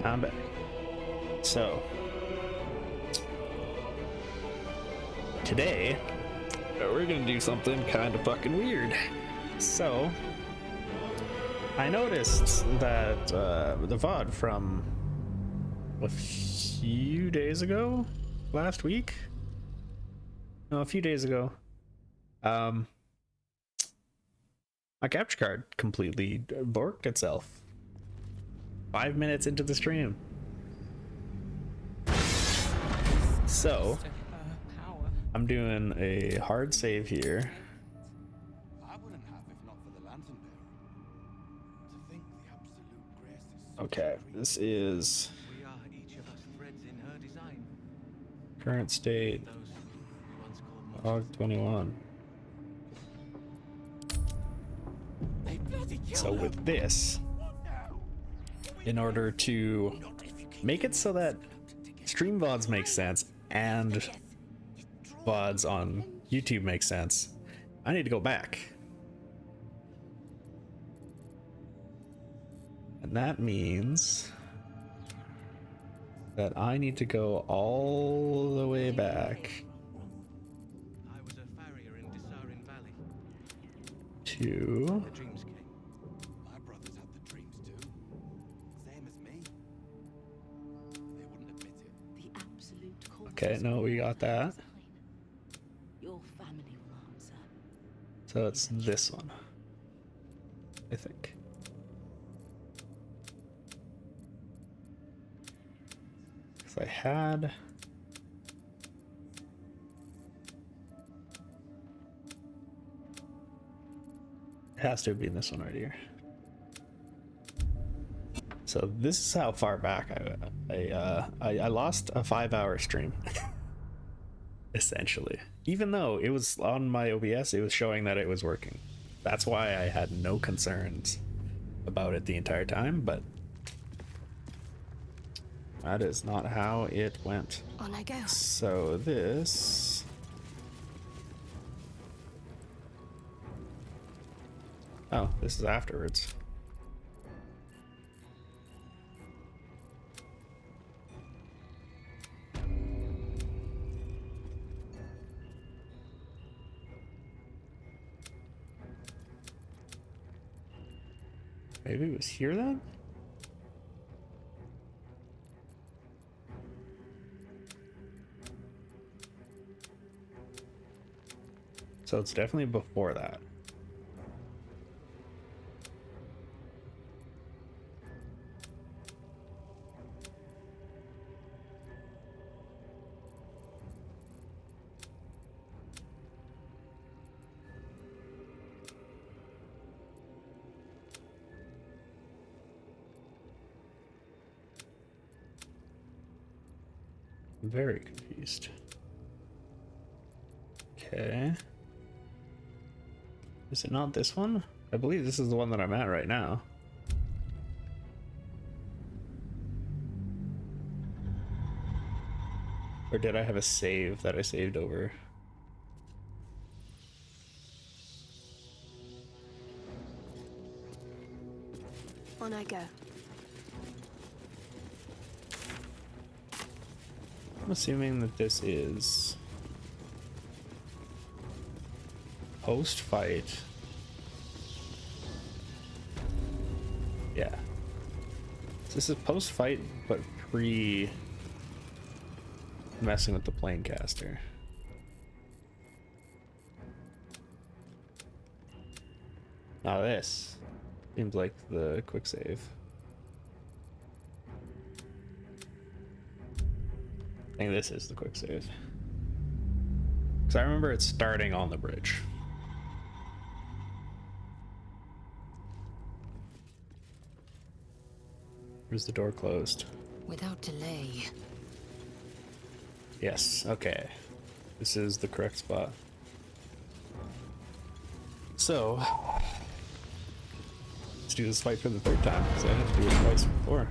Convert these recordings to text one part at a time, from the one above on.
I'm back. So, today, we're gonna do something kind of fucking weird. So, I noticed that the VOD from a few days ago, last week? No, a few days ago. My capture card completely borked itself 5 minutes into the stream. So I'm doing a hard save here. I wouldn't have if not for the lantern bearer. To think the absolute grace is such Okay, a this is we are each of us threads in her design. current state Those we once called log 21. They bloody killed So her. with this, What now? in order to make it so that stream VODs make sense and VODs on YouTube make sense, I need to go back. And that means that I need to go all the way back I was a farrier in Desarin Valley. to... The dreams came. My brothers had the dreams too. Same as me. They wouldn't admit it. The absolute cause Okay, no, we got that. Your family will answer. So it's this one, I think. Because I had... It has to be in this one right here. So this is how far back I lost a 5-hour stream. Essentially, even though it was on my OBS, it was showing that it was working. That's why I had no concerns about it the entire time, but that is not how it went. On I go. So this... Oh, this is afterwards. Maybe it was here then? So it's definitely before that. I'm very confused. Okay. Is it not this one? I believe this is the one that I'm at right now. Or did I have a save that I saved over? On I go. I'm assuming that this is post-fight. Yeah. This is post-fight, but pre messing with the planecaster. Now this seems like the quick save. I think this is the quick save. Because I remember it starting on the bridge. Where's the door closed? Without delay. Yes, okay. This is the correct spot. So, let's do this fight for the third time, because I had to do it twice before.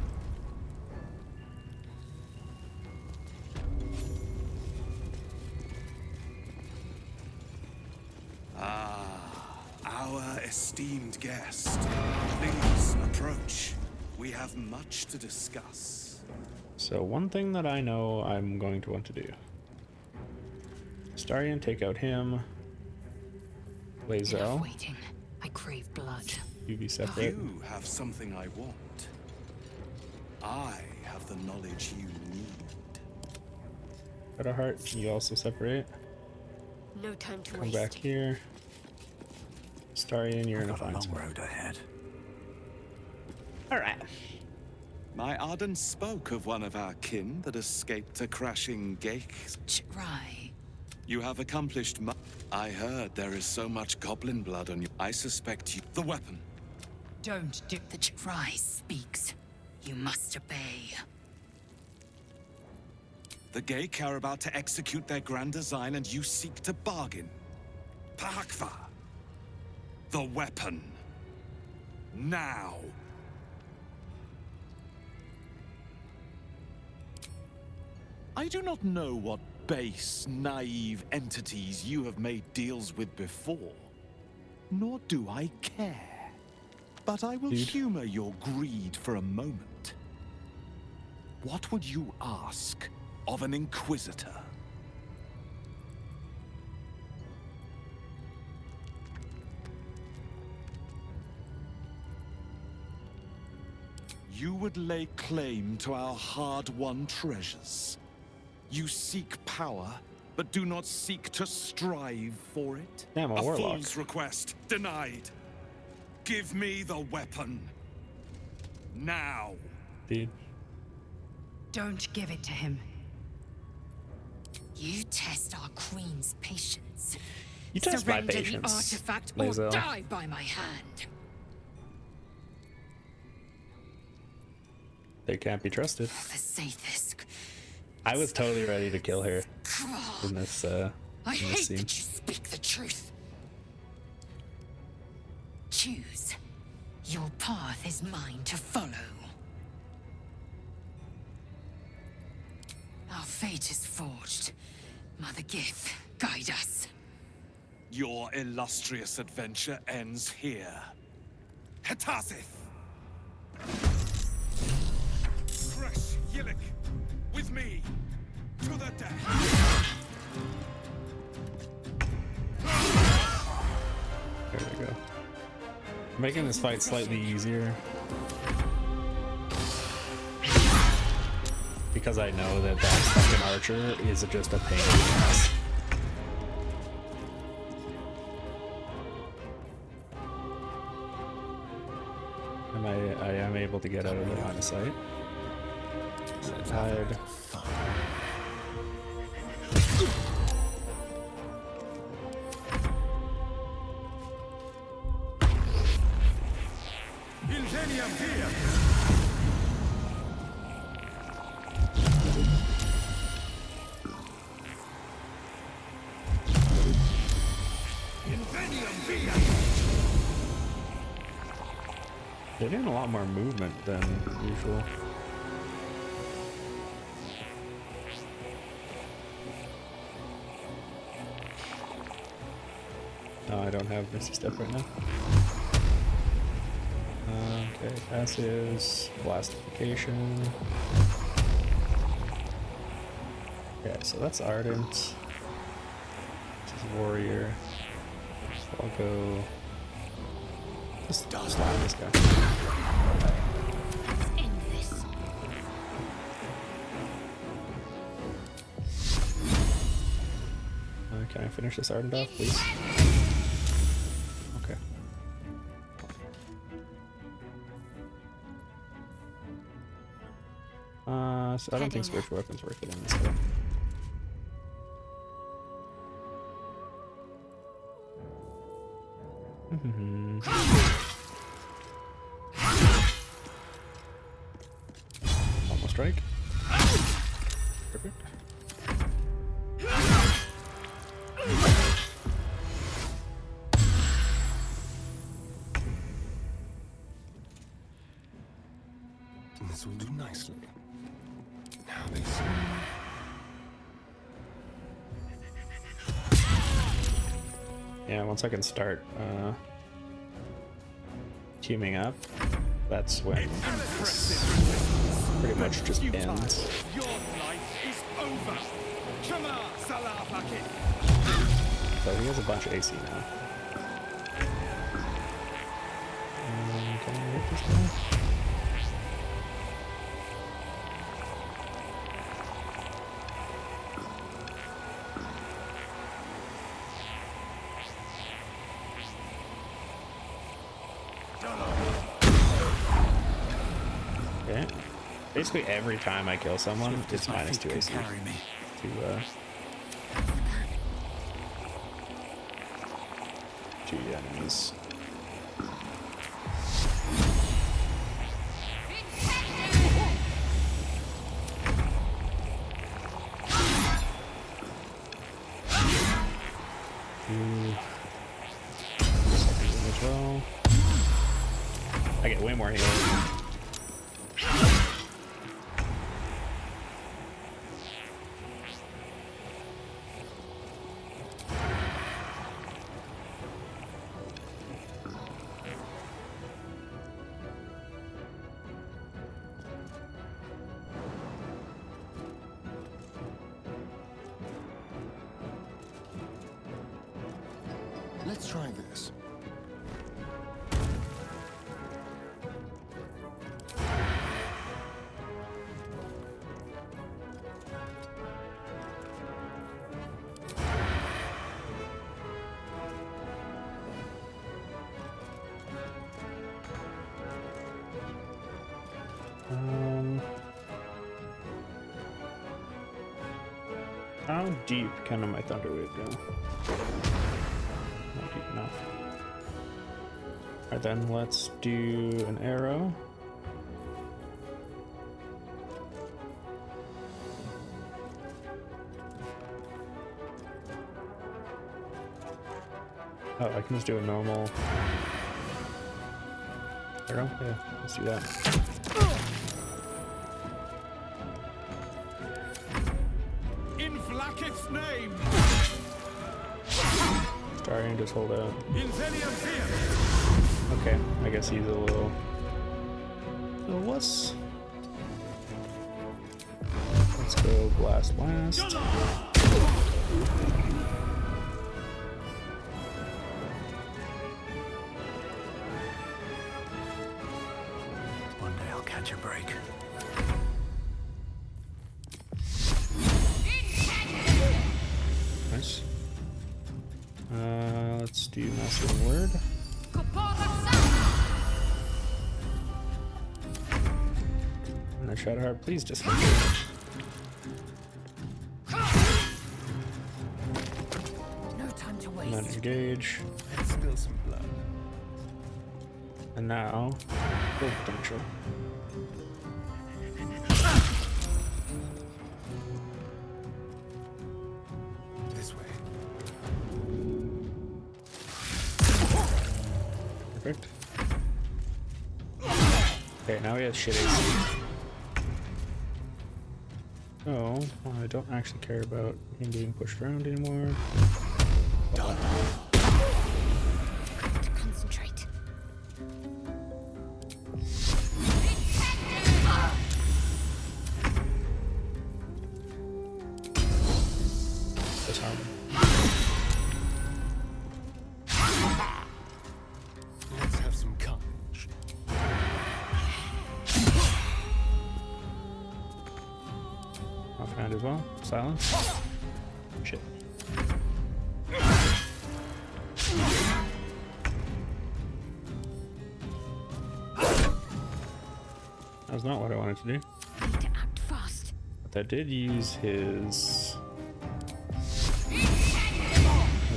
Our esteemed guest, please approach. We have much to discuss. So one thing that I know I'm going to want to do. Starion, take out him. Enough Lae'zel, waiting. I crave blood. you be separate. You have something I want. I have the knowledge you need. Shadowheart, you also separate. No time to Come waste. back here. Starion, you're in a Got a fine long spot. road ahead. Alright. My Arden spoke of one of our kin that escaped a crashing gate. Right. You have accomplished much. I heard there is so much goblin blood on you. I suspect you. The weapon. Don't do. The Try speaks. You must obey. The Geik are about to execute their grand design and you seek to bargain. Pahakva. The weapon. Now. I do not know what base, naive entities you have made deals with before. Nor do I care. But I will humor your greed for a moment. What would you ask of an Inquisitor? You would lay claim to our hard-won treasures. You seek power, but do not seek to strive for it. Yeah, I'm a warlock. Fool's request denied. Give me the weapon. Now. Dude. Don't give it to him. You test our queen's patience. You test my Surrender patience, the artifact or Lae'zel. die by my hand. They can't be trusted. The Sathisk. I was totally ready to kill her in this I in hate this scene. that you speak the truth. Choose. Your path is mine to follow. Our fate is forged. Mother Gith, guide us. Your illustrious adventure ends here. Hetazith! Fresh Yillik! With me! To the death! There we go. Making this fight slightly easier. Because I know that fucking archer is just a pain in the ass. I am able to get out of the line of sight. Hide. They're doing a lot more movement than usual. No, I don't have Misty Step right now. Okay, passives, blastification. Okay, so that's Ardent. This is Warrior. So I'll go. Just slap this guy. End this. Can I finish this Ardent off, please? Okay. So I don't think spiritual weapons work in this way. Almost strike. Perfect. This will do nicely. Now they see. Yeah, once I can start teaming up, that's when this pretty much just ends. Your life is over. Shama Salafakit. So he has a bunch of AC now. Can I hit this guy? Okay. Basically every time I kill someone, it's minus 2 AC Carry me. to the enemies. Second as well. I get way more healing. Let's try this. How deep can my thunder wave go? Not deep enough. Alright, then let's do an arrow. Oh, I can just do a normal arrow? Yeah, let's do that. In Vlakith's name. Starting to just hold out. In Zenium Fear. Okay, I guess he's a little wuss. Let's go blast. One day I'll catch a break. Nice. Let's do Master Word. And then Shadowheart, please just hit me. No time to And then waste. engage. Let's spill some blood. And now, full potential. This way. Perfect. Okay, now he has shit AC. Oh, well, I don't actually care about him being pushed around anymore. Concentrate. Disarm him. Let's have some courage. Offhand as well. Silence. Shit. That was not what I wanted to do. Need to act fast. But that did use his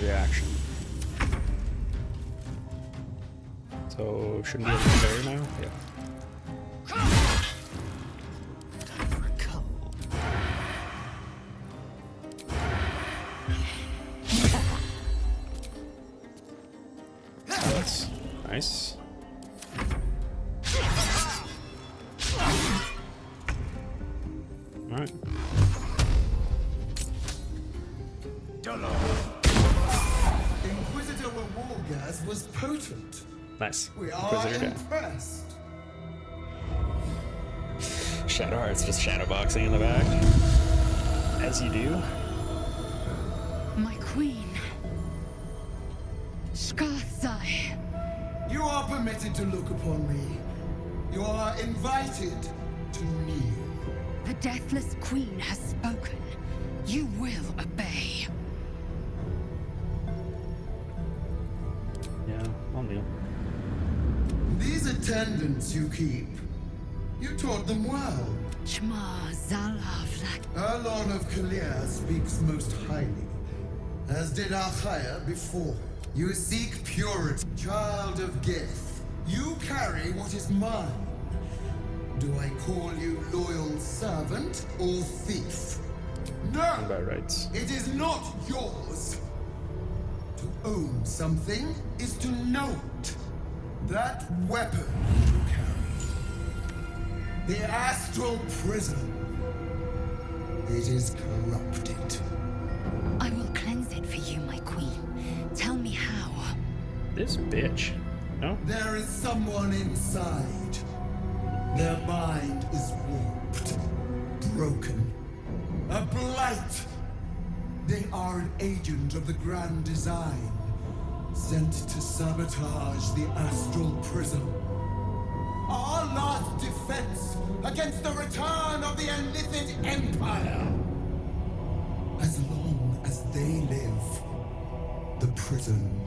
reaction. So shouldn't be able to parry now? Yeah. Time for a cull. Silence. Nice. Alright. Inquisitor Wargas was potent. Nice. We are Inquisitor down. impressed. Shadowheart's just shadowboxing in the back. As you do. My queen. Skiskow. You are permitted to look upon me. You are invited to kneel. The deathless queen has spoken. You will obey. Yeah, I'll kneel. These attendants you keep, you taught them well. Shma Zalavlak. Erlon of Kalir speaks most highly, as did Alchaya before. You seek purity, child of Gith. You carry what is mine. Do I call you loyal servant or thief? No! By rights. It is not yours. To own something is to know it. That weapon you carry, the astral prism, it is corrupted. I will cleanse it for you, my queen. Tell me how. This bitch. No? There is someone inside. Their mind is warped, broken, a blight. They are an agent of the Grand Design, sent to sabotage the astral prism. Our last defense against the return of the Illithid Empire. As long as they live, the prison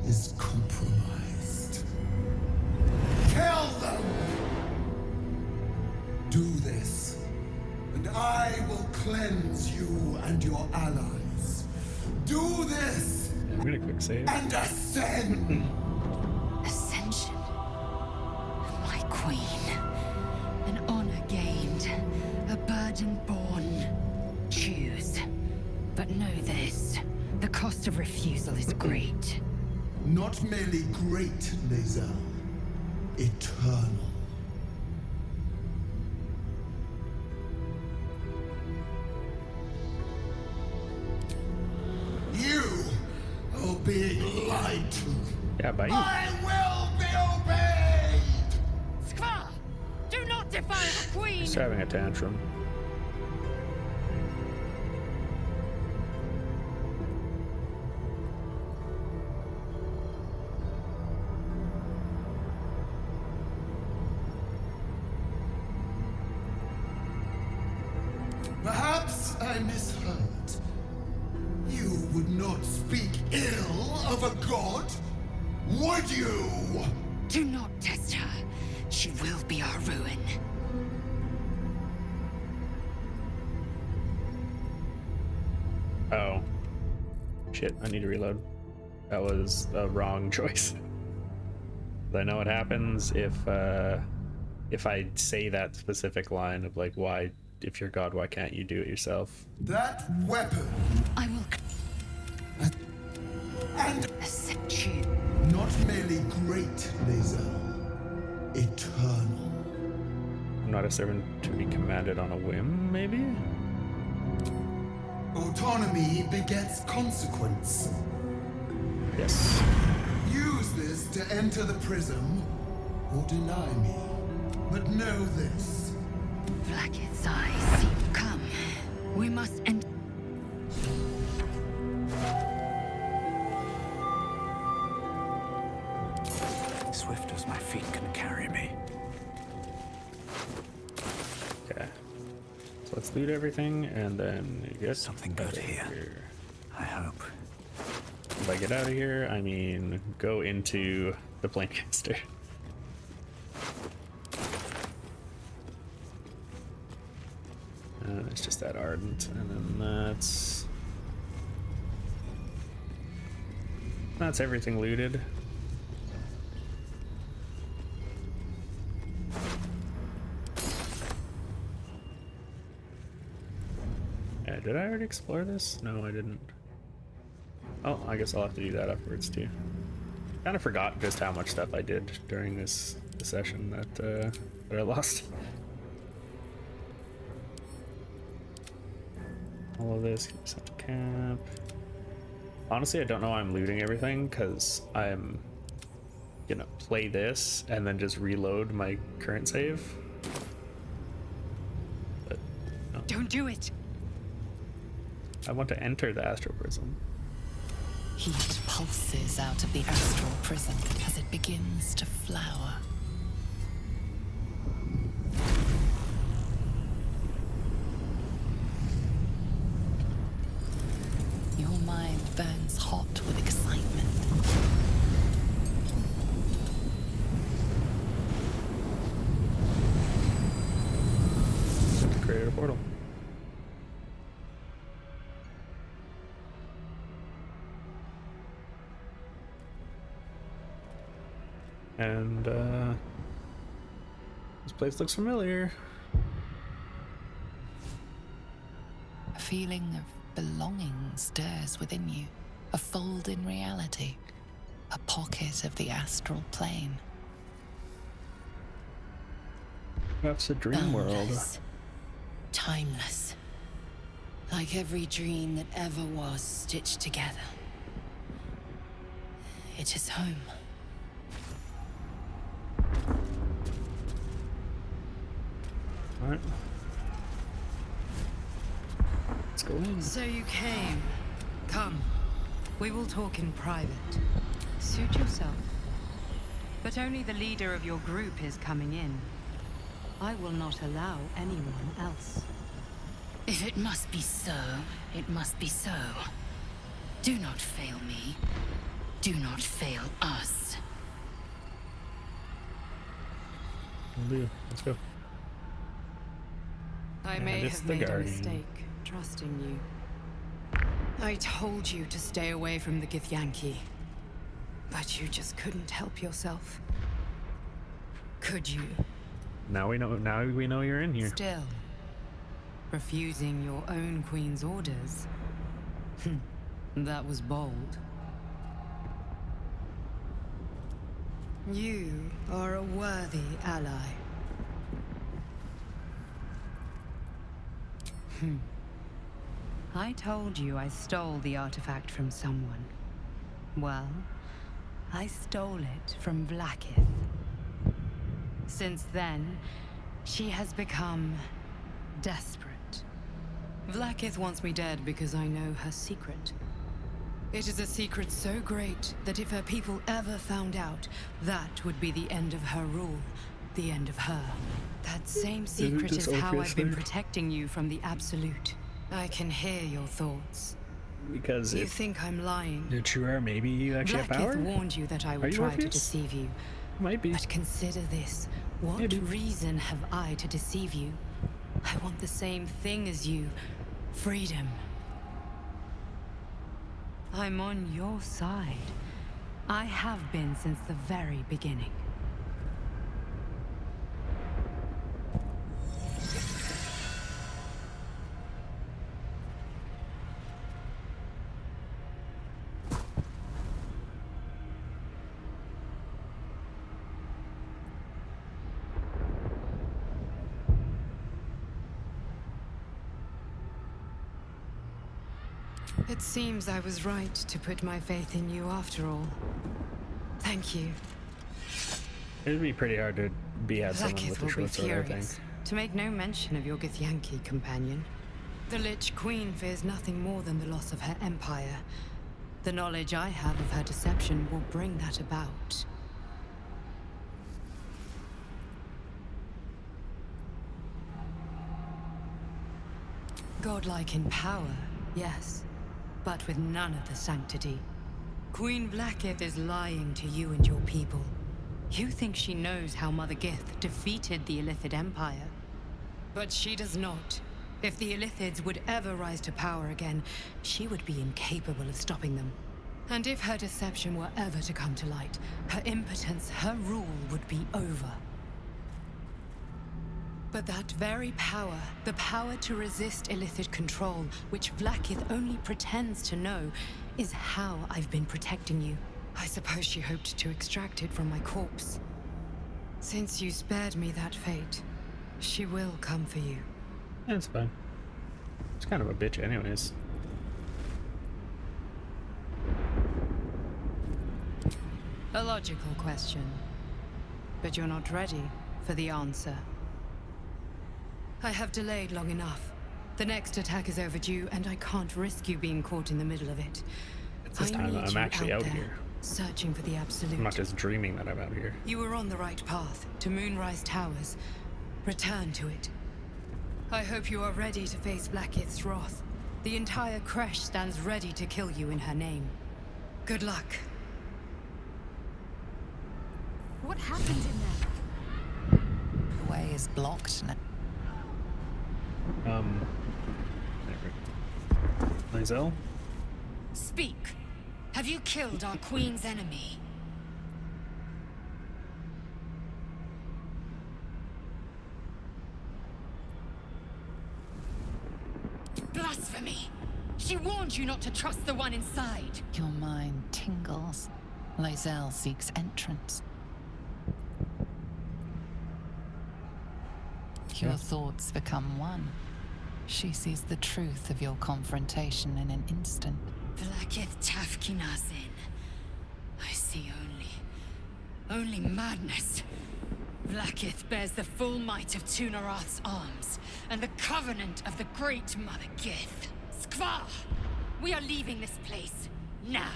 is compromised. Kill them! Do this, and I will cleanse you and your allies. Do this, I'm gonna quick save. and ascend! Ascension. My queen. An honor gained. A burden borne. Choose. But know this. The cost of refusal is great. Not merely great, Laser. Eternal. You are being lied to. Yeah, bye. I will be obeyed! Skva! Do not defy the queen! Just having a tantrum. Perhaps I misheard. You would not speak ill of a god, would you? Do not test her. She will be our ruin. Oh. Shit, I need to reload. That was a wrong choice. I know what happens if I say that specific line of like, why, if you're God, why can't you do it yourself? That weapon, I will and accept you. not merely great, Laser. Eternal. I'm not a servant to be commanded on a whim, maybe? Autonomy begets consequence. Yes. Use this to enter the prism, or deny me. But know this. Blacket's eyes. Come. We must enter. Swift as my feet can carry me. Okay. So let's loot everything and then get Something good outta here. I hope. If I get out of here, I mean go into the Planecaster. It's just that Ardent, and then that's everything looted. Yeah, did I already explore this? No, I didn't. Oh, I guess I'll have to do that afterwards too. Kind of forgot just how much stuff I did during this session that I lost. All of this, keep this up to camp. Honestly, I don't know why I'm looting everything, because I'm gonna play this and then just reload my current save. Don't do it! I want to enter the astral prism. Heat pulses out of the astral prism as it begins to flower. Your mind burns hot with excitement. To create a portal. And this place looks familiar. A feeling of belonging stirs within you. A fold in reality. A pocket of the astral plane. That's a dream world. Boundless. Timeless. Like every dream that ever was stitched together. It is home. Alright. Let's go in. So you came. Come. We will talk in private. Suit yourself. But only the leader of your group is coming in. I will not allow anyone else. If it must be so, it must be so. Do not fail me. Do not fail us. Will do. Let's go. I And may it's have the made a Guardian. mistake trusting you. I told you to stay away from the Githyanki. But you just couldn't help yourself. Could you? Now we know you're in here. Still, refusing your own queen's orders. That was bold. You are a worthy ally. I told you I stole the artifact from someone. Well, I stole it from Vlaakith. Since then, she has become desperate. Vlaakith wants me dead because I know her secret. It is a secret so great that if her people ever found out, that would be the end of her rule, the end of her. That same secret just is how I've been obviously? protecting you from the Absolute. I can hear your thoughts. Because You if think I'm lying. it's true, or maybe you actually have power. Vlaakith warned you that I Are would you try to Orpheus? deceive you. Might be. But consider this. What Maybe. reason have I to deceive you? I want the same thing as you. Freedom. I'm on your side. I have been since the very beginning. It seems I was right to put my faith in you after all. Thank you. It'd be pretty hard to be at someone Vlaakith with a will be short sword, I think. furious, to make no mention of your Githyanki companion. The Lich Queen fears nothing more than the loss of her empire. The knowledge I have of her deception will bring that about. Godlike in power, yes, but with none of the sanctity. Queen Vlaakith is lying to you and your people. You think she knows how Mother Gith defeated the Illithid Empire. But she does not. If the Illithids would ever rise to power again, she would be incapable of stopping them. And if her deception were ever to come to light, her impotence, her rule would be over. But that very power, the power to resist Illithid control, which Vlaakith only pretends to know, is how I've been protecting you. I suppose she hoped to extract it from my corpse. Since you spared me that fate, she will come for you. Yeah, it's fine. It's kind of a bitch anyways. A logical question. But you're not ready for the answer. I have delayed long enough. The next attack is overdue, and I can't risk you being caught in the middle of it. This time need I'm you actually out there, here. searching for the absolute. I'm not just dreaming that I'm out here. You were on the right path, to Moonrise Towers. Return to it. I hope you are ready to face Blackith's wrath. The entire Kresh stands ready to kill you in her name. Good luck. What happened in there? The way is blocked now. Lizelle? Speak. Have you killed our queen's enemy? Blasphemy! She warned you not to trust the one inside. Your mind tingles. Lizelle seeks entrance. Your thoughts become one. She sees the truth of your confrontation in an instant. Vlaakith Tafkinazin. I see only madness. Vlaakith bears the full might of Tunarath's arms, and the covenant of the Great Mother Gith. Skvar! We are leaving this place, now.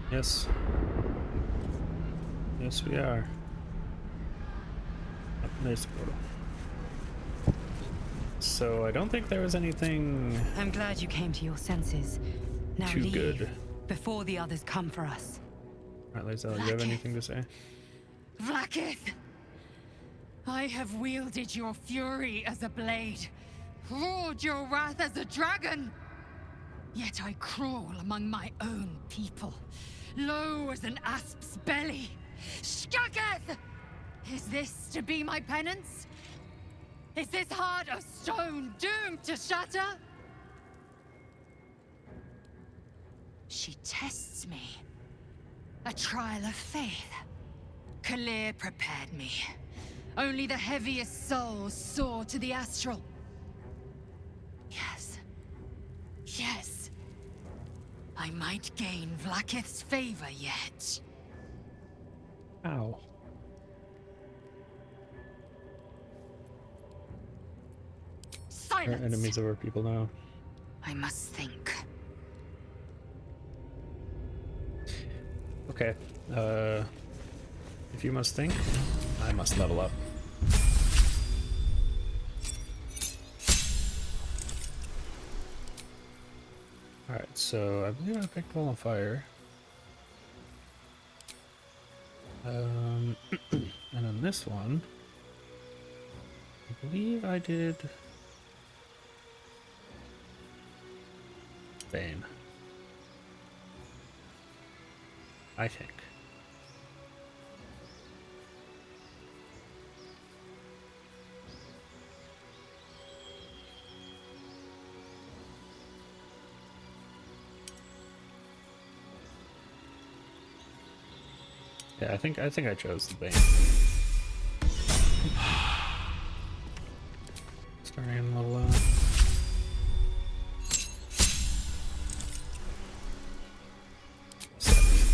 Yes. Yes, we are. There's the portal. So I don't think there was anything I'm glad you came to your senses. Now too leave, good. before the others come for us. Alright, Lizelle, do you have anything to say? Vlaakith! I have wielded your fury as a blade, roared your wrath as a dragon. Yet I crawl among my own people, low as an asp's belly. Skaketh! Is this to be my penance? Is this heart of stone doomed to shatter? She tests me. A trial of faith. Kalir prepared me. Only the heaviest souls soar to the astral. Yes. Yes. I might gain Vlaakith's favor yet. Ow. Our Silence! enemies are people now. I must think. Okay. If you must think, I must level up. Alright, so I believe I picked Wall of Fire. And on this one, I believe I did Bane. I think. Yeah, I think I chose the Bane. Starting a little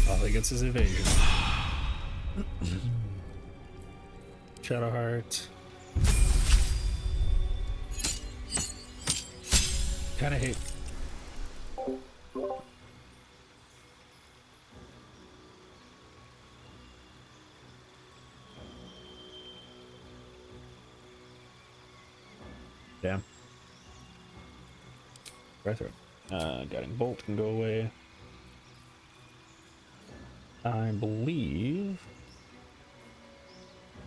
all he gets is evasion. Shadowheart. Kinda hate. Damn. Breath guiding bolt can go away. I believe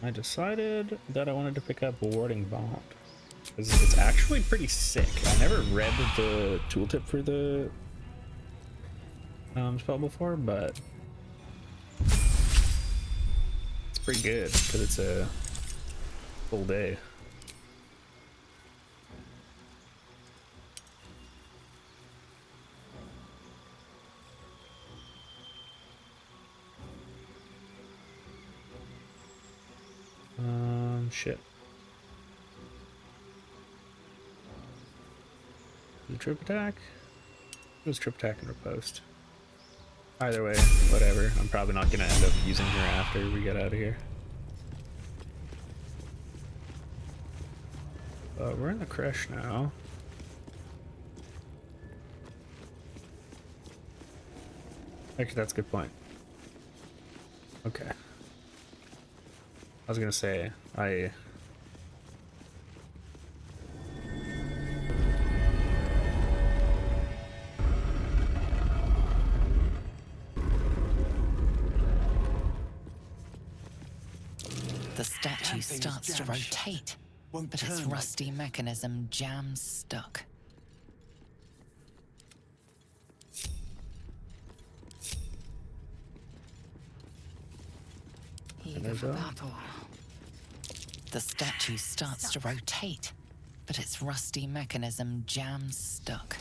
I decided that I wanted to pick up Warding Bond. Because it's actually pretty sick. I never read the tooltip for the spell before, but it's pretty good because it's a full day. Shit. The trip attack? It was trip attack and riposte. Either way, whatever. I'm probably not gonna end up using her after we get out of here. we're in the crash now. Actually, that's a good point. Okay. I was gonna say, The statue starts to rotate, but its rusty mechanism jams stuck. there's a The statue starts to rotate, but its rusty mechanism jams stuck.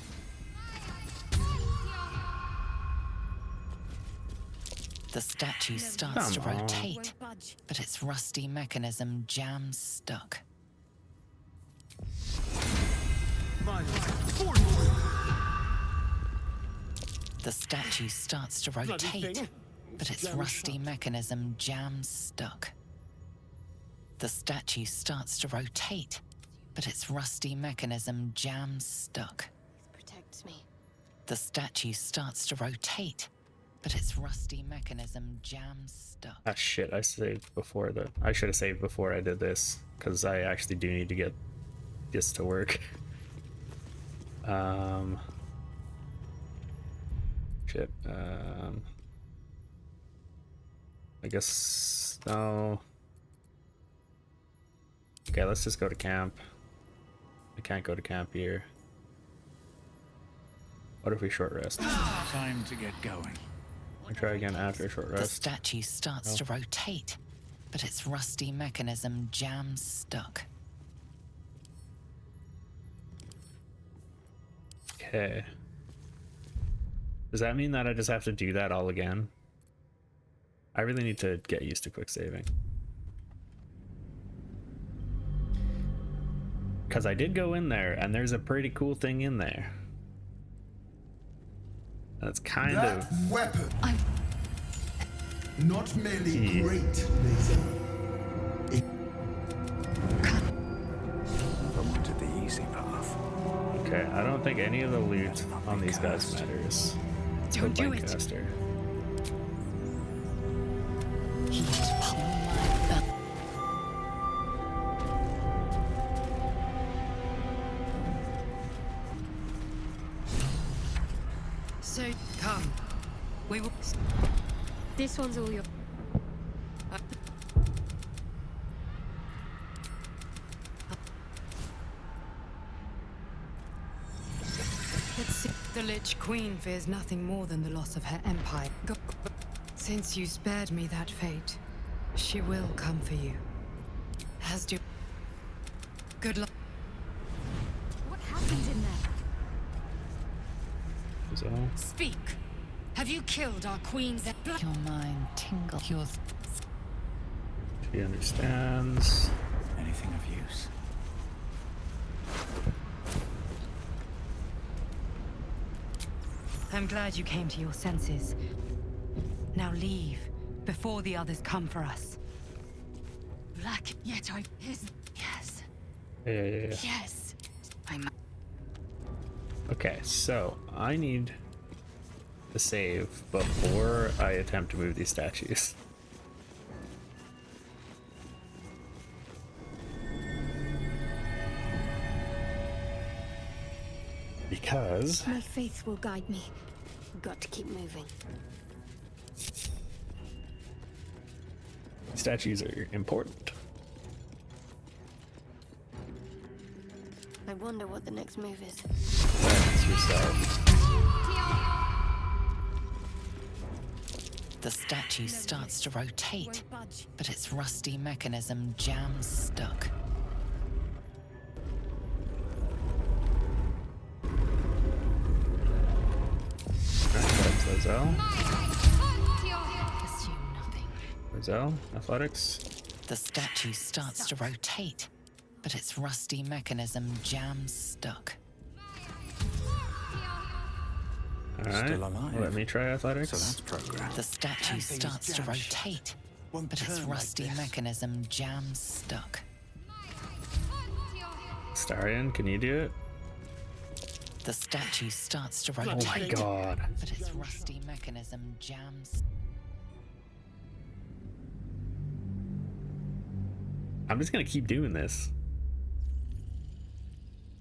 The statue starts to rotate, but its rusty mechanism jams stuck. The statue starts to rotate, but its rusty mechanism jams stuck. The statue starts to rotate, but its rusty mechanism jams stuck. Protects me. The statue starts to rotate, but its rusty mechanism jams stuck. ah shit, I saved before I should have saved before I did this, because I actually do need to get this to work. Shit, I guess, no. Okay, let's just go to camp. I can't go to camp here. What if we short rest? Time to get going. I'll try again after a short The rest. statue starts to rotate, but its rusty mechanism jams stuck. Okay. Does that mean that I just have to do that all again? I really need to get used to quick saving. Because I did go in there, and there's a pretty cool thing in there. That's kind That of... weapon. Not merely great, Laser. I wanted the easy path. Okay, I don't think any of the loot on these guys matters. Don't do it. Lancaster. Heat pump my belt. So, come. We will. This one's all your. Let's see. The Lich Queen fears nothing more than the loss of her empire. Since you spared me that fate, she will come for you. As do. Good luck. What happened in there? So, Speak. Have you killed our queen's blood? Your mind tingle. Your she understands. Anything of use? I'm glad you came to your senses. Now leave, before the others come for us. Black, yet I... Yes. Yeah. Yes. I'm... Okay, so I need to save before I attempt to move these statues. Because My faith will guide me. Got to keep moving. statues are important. I wonder what the next move is. That's yourself. The statue starts to rotate, but its rusty mechanism jams stuck. Lozelle. Assume nothing. Lozelle, athletics. The statue starts to rotate, but its rusty mechanism jams stuck. Alright, Still alive. let me try athletics. So that's progress. The statue starts to rotate, but its rusty mechanism jams stuck. Starion, can you do it? The statue starts to Oh rotate. my god. But its rusty mechanism jams. I'm just gonna keep doing this.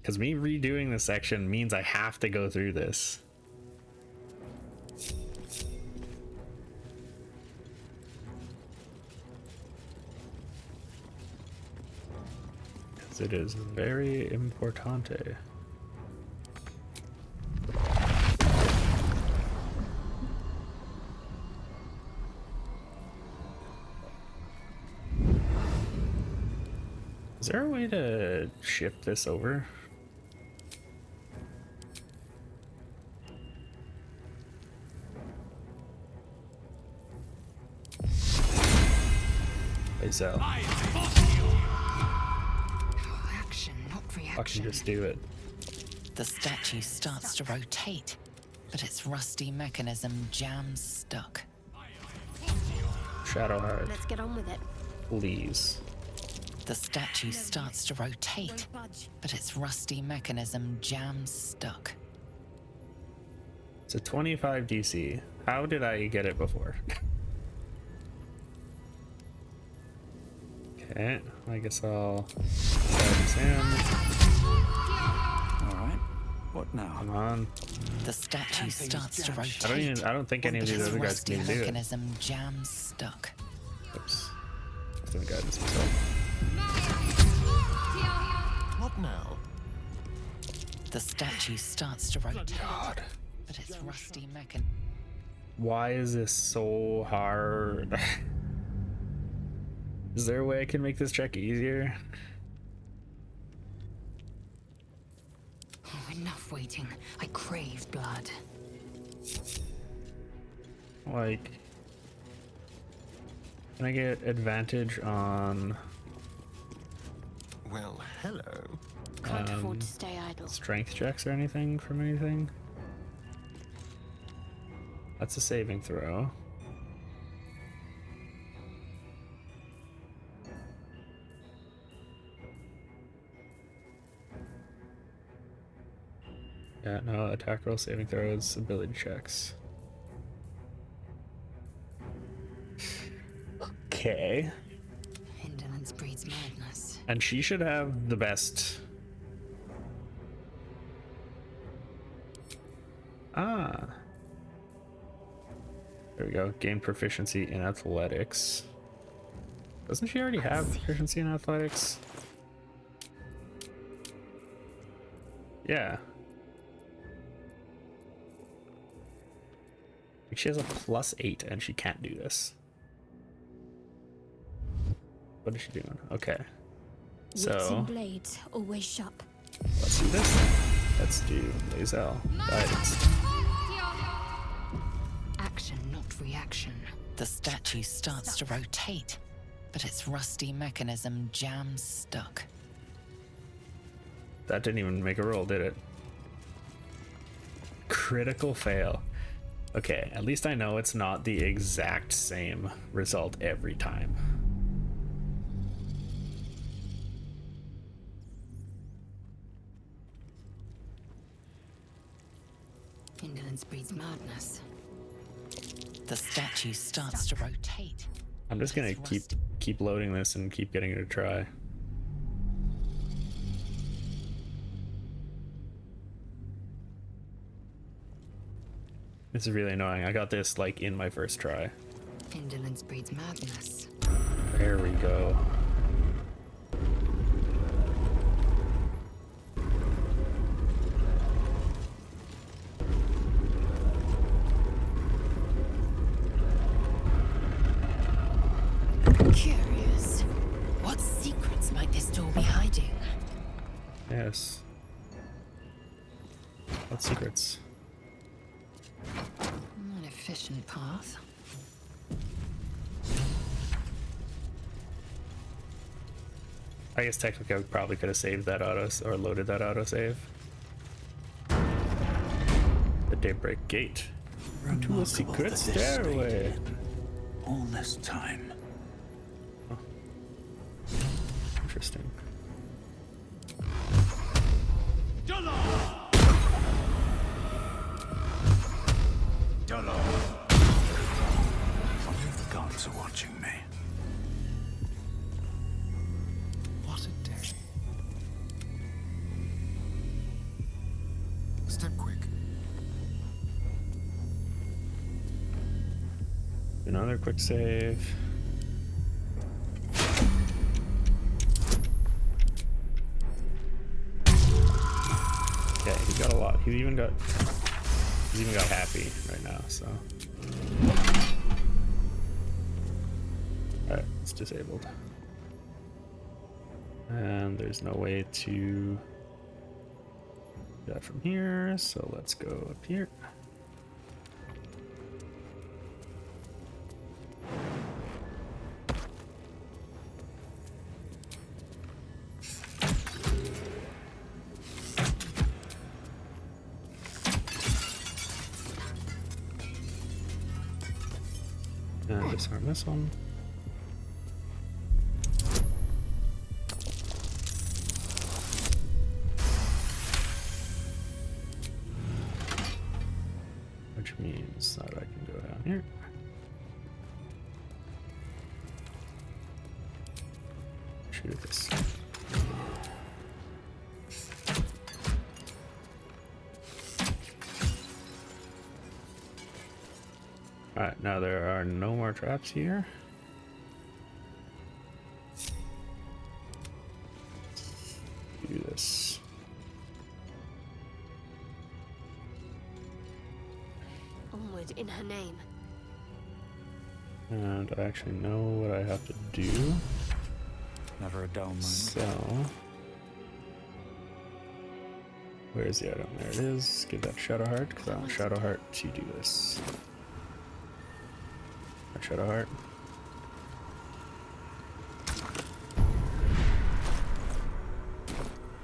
Because me redoing this section means I have to go through this. Because it is very importante. Is there a way to shift this over? So Action, not I can reaction. just do it. The statue starts to rotate, but its rusty mechanism jams stuck. Shadowheart, Let's get on with it. please. The statue starts to rotate, but its rusty mechanism jams stuck. It's a 25 DC. How did I get it before? Okay, I guess I'll try him. All right. What now? Come on. The statue starts to rotate. I don't think any of but these its other guys rusty can do it. mechanism jams stuck. Oops. Just doing guidance myself. What now? The statue starts to rotate, God. but its rusty mechanism. Why is this so hard? Is there a way I can make this check easier? Oh, enough waiting. I crave blood. Like, can I get advantage on Well, hello. Can't afford to stay idle. strength checks or anything from anything? That's a saving throw. Yeah, no, attack roll, saving throws, ability checks. Okay. Indolence breeds madness. And she should have the best. Ah. There we go. Gain proficiency in athletics. Doesn't she already have proficiency in athletics? Yeah. She has a +8 and she can't do this. What is she doing? Okay. Wits So and blades, always sharp. let's do this. Let's do Lazel. Guidance. Action, not reaction. The statue starts to rotate, but its rusty mechanism jams stuck. That didn't even make a roll, did it? Critical fail. Okay, at least I know it's not the exact same result every time. Indolence breeds madness. The statue starts to rotate. I'm just gonna keep loading this and keep getting it to try. This is really annoying. I got this like in my first try. Indolence breeds madness. There we go. Curious. What secrets might this door be hiding? Yes. What secrets? An efficient path. I guess technically I probably could have saved that auto or loaded that autosave. The Daybreak Gate. To a secret stairway. All this time. Interesting. Only the gods are watching me. What a day. Step quick. Another quick save. Yeah, he got a lot. He's even got happy right now, so. Alright, it's disabled. And there's no way to do that from here, so let's go up here. And disarm this one. Which means that I can go down here. Shoot this. Alright, now there are no more traps here. Do this. Onward in her name. And I actually know what I have to do. Never a dull moment. So, where's the item? There it is. Give that Shadow Heart, because I want Shadow Heart to do this. Shadow Heart.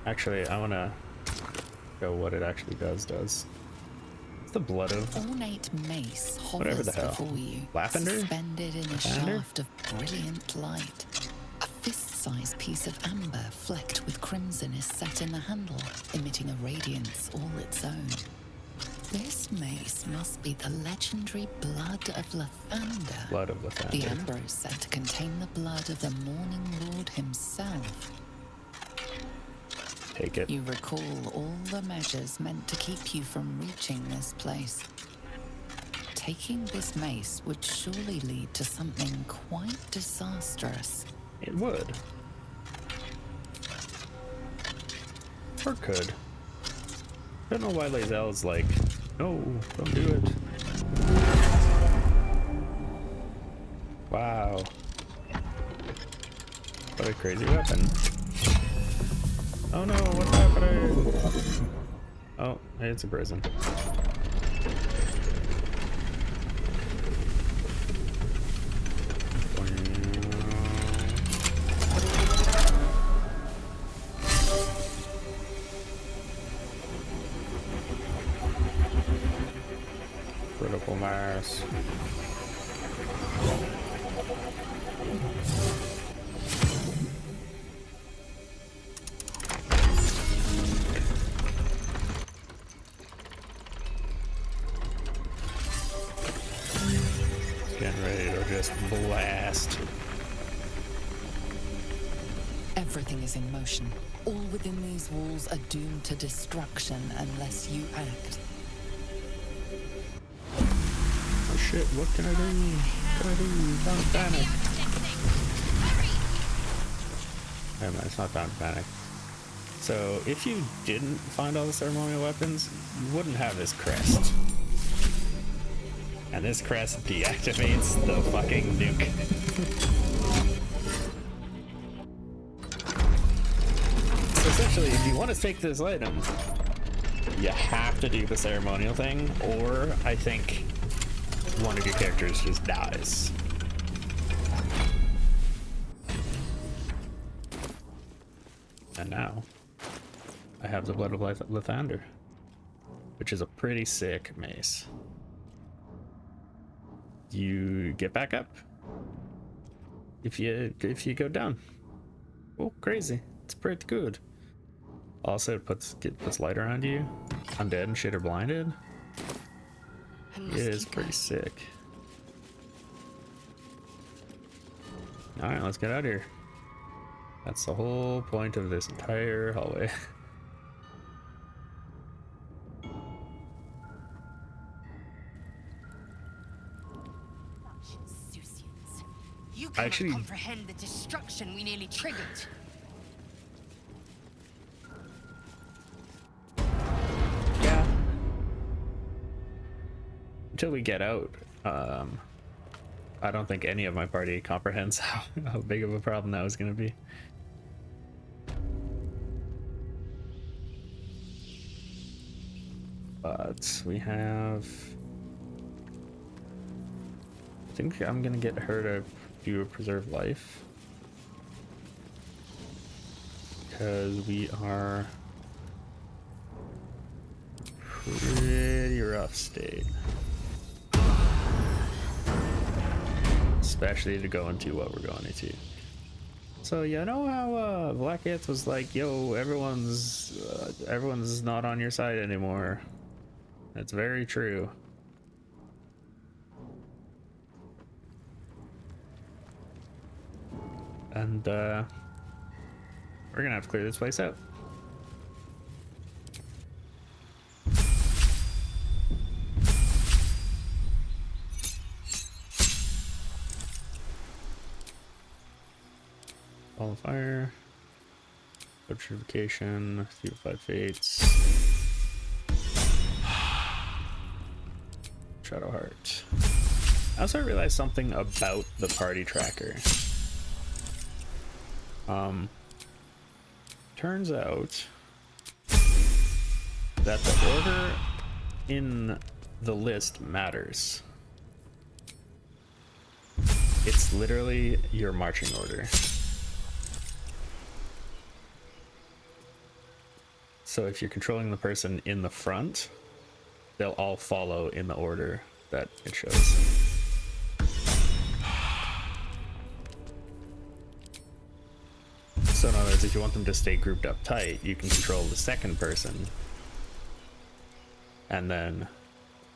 Actually, I want to show what it actually does. It's the blood of Ornate mace whatever hovers the hell. before you, Lavender? suspended in a Lavender? shaft of brilliant light. A fist-sized piece of amber flecked with crimson is set in the handle, emitting a radiance all its own. This mace must be the legendary blood of Lathander. Blood of Lathander. The amber is said to contain the blood of the Morning Lord himself. Take it. You recall all the measures meant to keep you from reaching this place. Taking this mace would surely lead to something quite disastrous. It would. Or could. I don't know why Lae'zel's like, no, don't do it. Wow. What a crazy weapon. Oh no, what's happening? Oh, hey, it's a prison. Critical mass. Getting ready to just blast. Everything is in motion. All within these walls are doomed to destruction unless you act. Oh shit, what can I do? What can I do? Don't panic. Never mind, it's not time to panic. So, if you didn't find all the ceremonial weapons, you wouldn't have this crest. And this crest deactivates the fucking nuke. So essentially, if you want to take this item, you have to do the ceremonial thing, or I think one of your characters just dies. And now, I have the Blood of Lathander, which is a pretty sick mace. You get back up if you go down. Oh, crazy. It's pretty good. Also, it puts light around you. Undead and shit are blinded. It is pretty sick. Alright, let's get out of here. That's the whole point of this entire hallway. You cannot comprehend the destruction we nearly triggered. Yeah. Until we get out, I don't think any of my party comprehends how big of a problem that was going to be. But we have... I think I'm going to get her to do a preserve life. Because we are... pretty rough state. Especially to go into what we're going into. So you know how Blackith was like, yo, everyone's not on your side anymore. That's very true. And we're gonna have to clear this place out. Ball of Fire, Petrification, Stupefied Fates, Shadowheart. I also realized something about the party tracker. Turns out that the order in the list matters. It's literally your marching order. So if you're controlling the person in the front, they'll all follow in the order that it shows. So in other words, if you want them to stay grouped up tight, you can control the second person, and then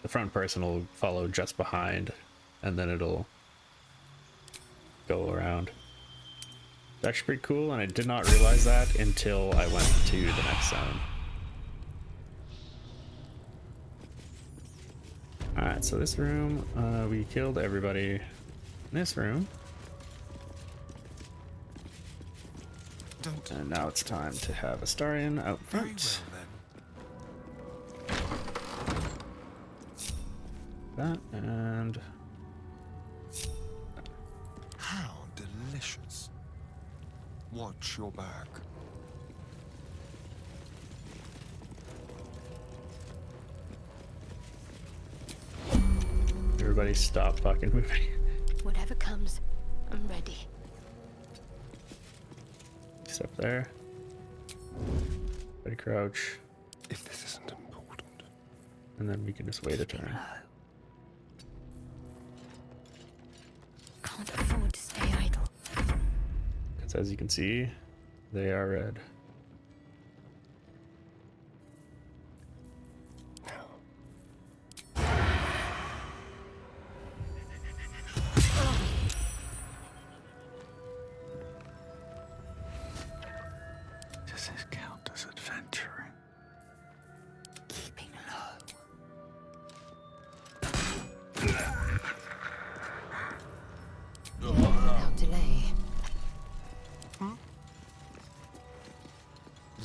the front person will follow just behind, and then it'll go around. It's actually pretty cool, and I did not realize that until I went to the next zone. Alright, so this room, we killed everybody in this room. And now it's time to have Astarion out front. That and... How delicious. Watch your back. Everybody stop fucking moving. Whatever comes, I'm ready. Step there. Ready, crouch. If this isn't important. And then we can just wait a turn. Can't afford to stay idle. Because as you can see, they are red. Does this count as adventuring? Keeping low. Without delay.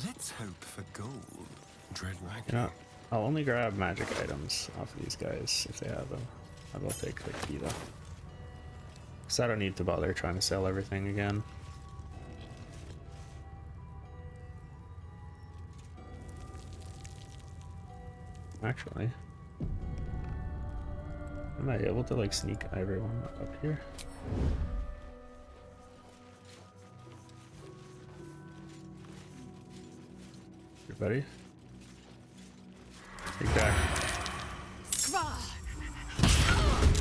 Let's hope for gold. Dread wagon. You know, I'll only grab magic items off of these guys if they have them. I will take the key though. Because I don't need to bother trying to sell everything again. Actually, am I able to like sneak everyone up here? Everybody? Take back.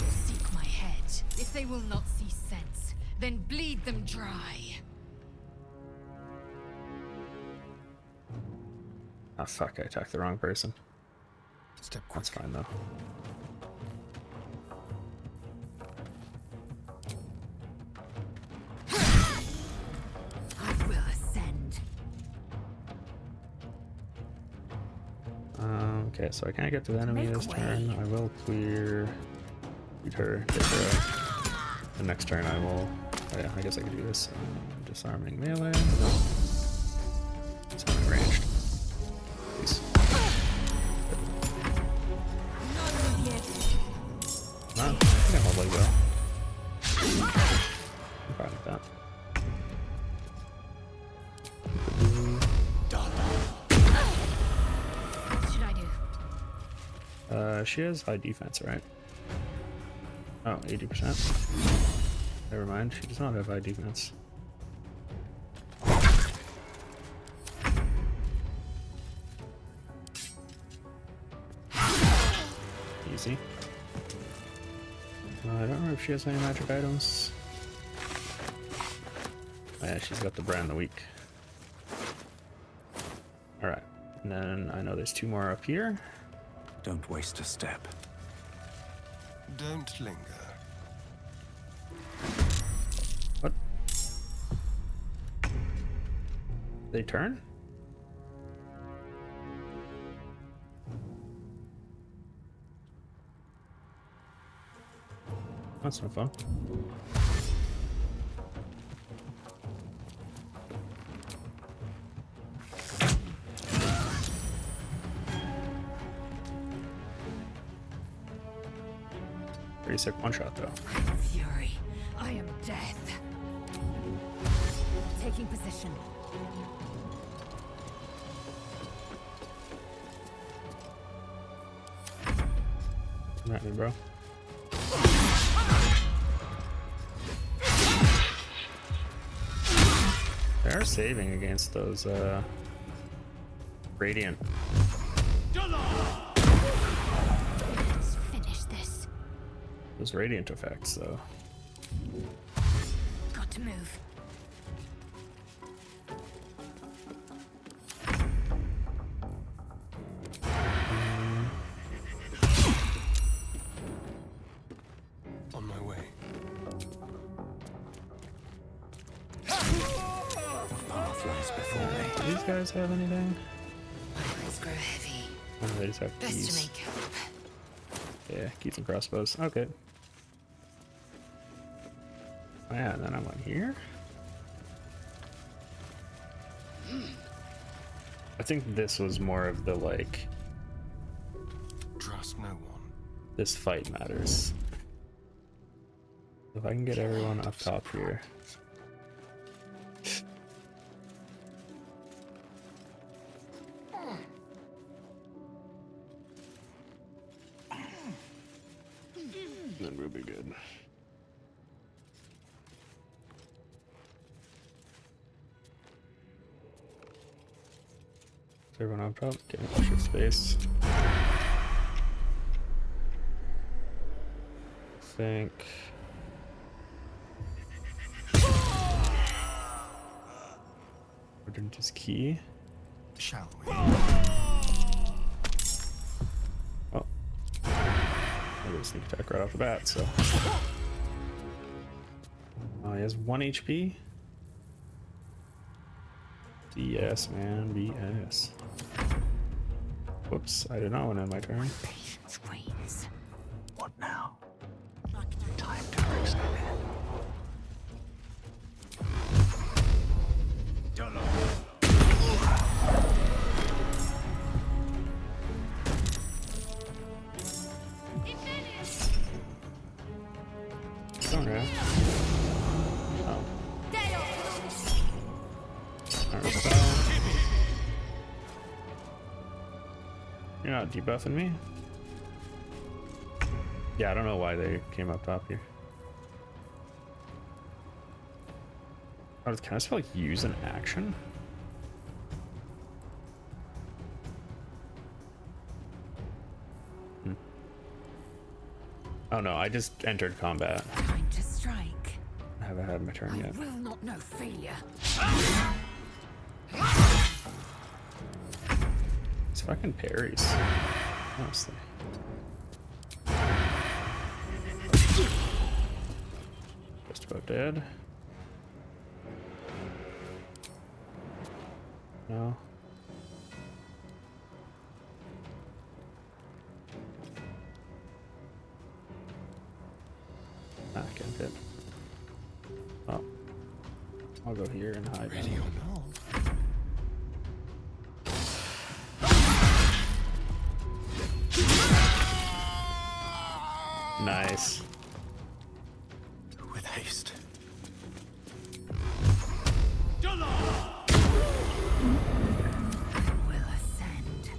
Seek my head. If they will not see sense, then bleed them dry. Oh fuck, I attacked the wrong person. Step That's quick. fine though. I will ascend. Okay, so I can't get to the enemy Make this way. turn. I will clear. Beat her. Get her out. The next turn I will. Oh yeah, I guess I could do this. Disarming melee. Disarming ranged. Please. No, I think I'm all well. I'm fine with that. What should I do? She has high defense, right? Oh, 80%. Never mind, she does not have high defense. Easy. I don't remember if she has any magic items. Oh yeah, she's got the brand of the week. Alright, and then I know there's 2 more up here. Don't waste a step. Don't linger. What? They turn? That's no fun. Pretty sick one shot though. Fury, I am death. Taking position. Come at me, bro. They are saving against those radiant. Let's finish this. Those radiant effects though. Got to move. On my way. Path lies before me. Do these guys have anything? My eyes grow heavy. Oh, they just have Best to keys. make camp. Yeah, keys and crossbows. Okay. Oh yeah, and then I went here. I think this was more of the like, Trust no one. this fight matters. If I can get everyone up top here. Then we'll be good. Is everyone up top? Getting a bunch of space. Think. Ordinate his key. Shall we? Oh. I did a sneak attack right off the bat, so. Oh, he has 1 HP. BS, man, BS. Whoops, I did not want to end my turn. Patience wanes. What now? Time to reset. Okay. Oh. Alright, so. You're not debuffing me? Yeah, I don't know why they came up top here. Oh, can I spell like use an action? Oh no, I just entered combat. Time to strike. I haven't had my turn I yet. will not know failure. Fucking parries. Honestly. Just about dead. No. I can't hit. Oh. I'll go here and hide. Ready or not? Nice. With haste. Will ascend.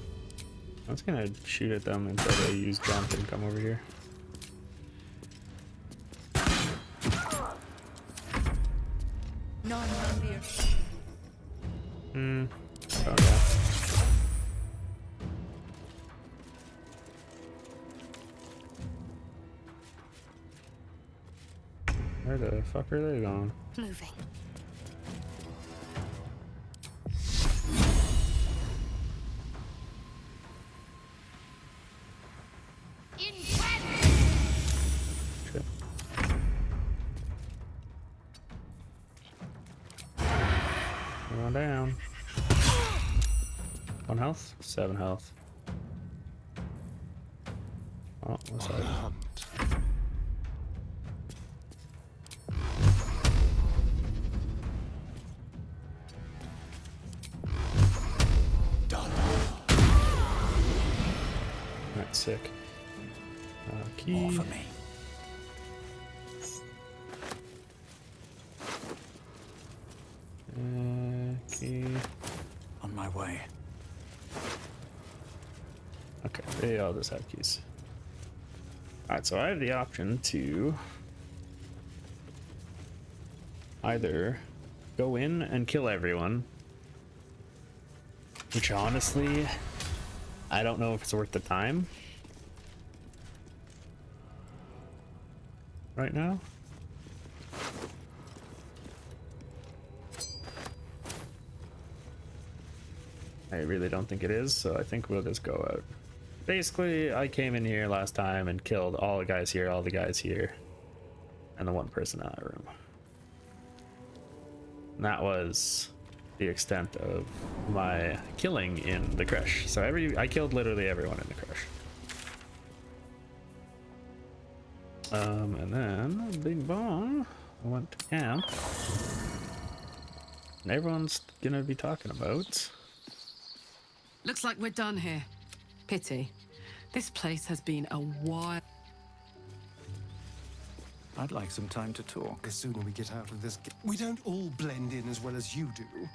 I was gonna shoot at them until they use jump and come over here. Oh yeah. Where the fuck are they going? Moving. Shit. Going down. 1 health? 7 health. Oh, what's that? Hunt. That's sick. Key. More for me. Key. On my way. Okay, they all just have keys. Alright, so I have the option to either go in and kill everyone, which honestly, I don't know if it's worth the time right now. I really don't think it is, so I think we'll just go out. Basically, I came in here last time and killed all the guys here, all the guys here, and the one person in that room. And that was the extent of my killing in the crush. So I killed literally everyone in the crush. And then Big Bong went to camp, and everyone's gonna be talking about. Looks like we're done here. Pity. This place has been a while. I'd like some time to talk. The sooner we get out of this... We don't all blend in as well as you do.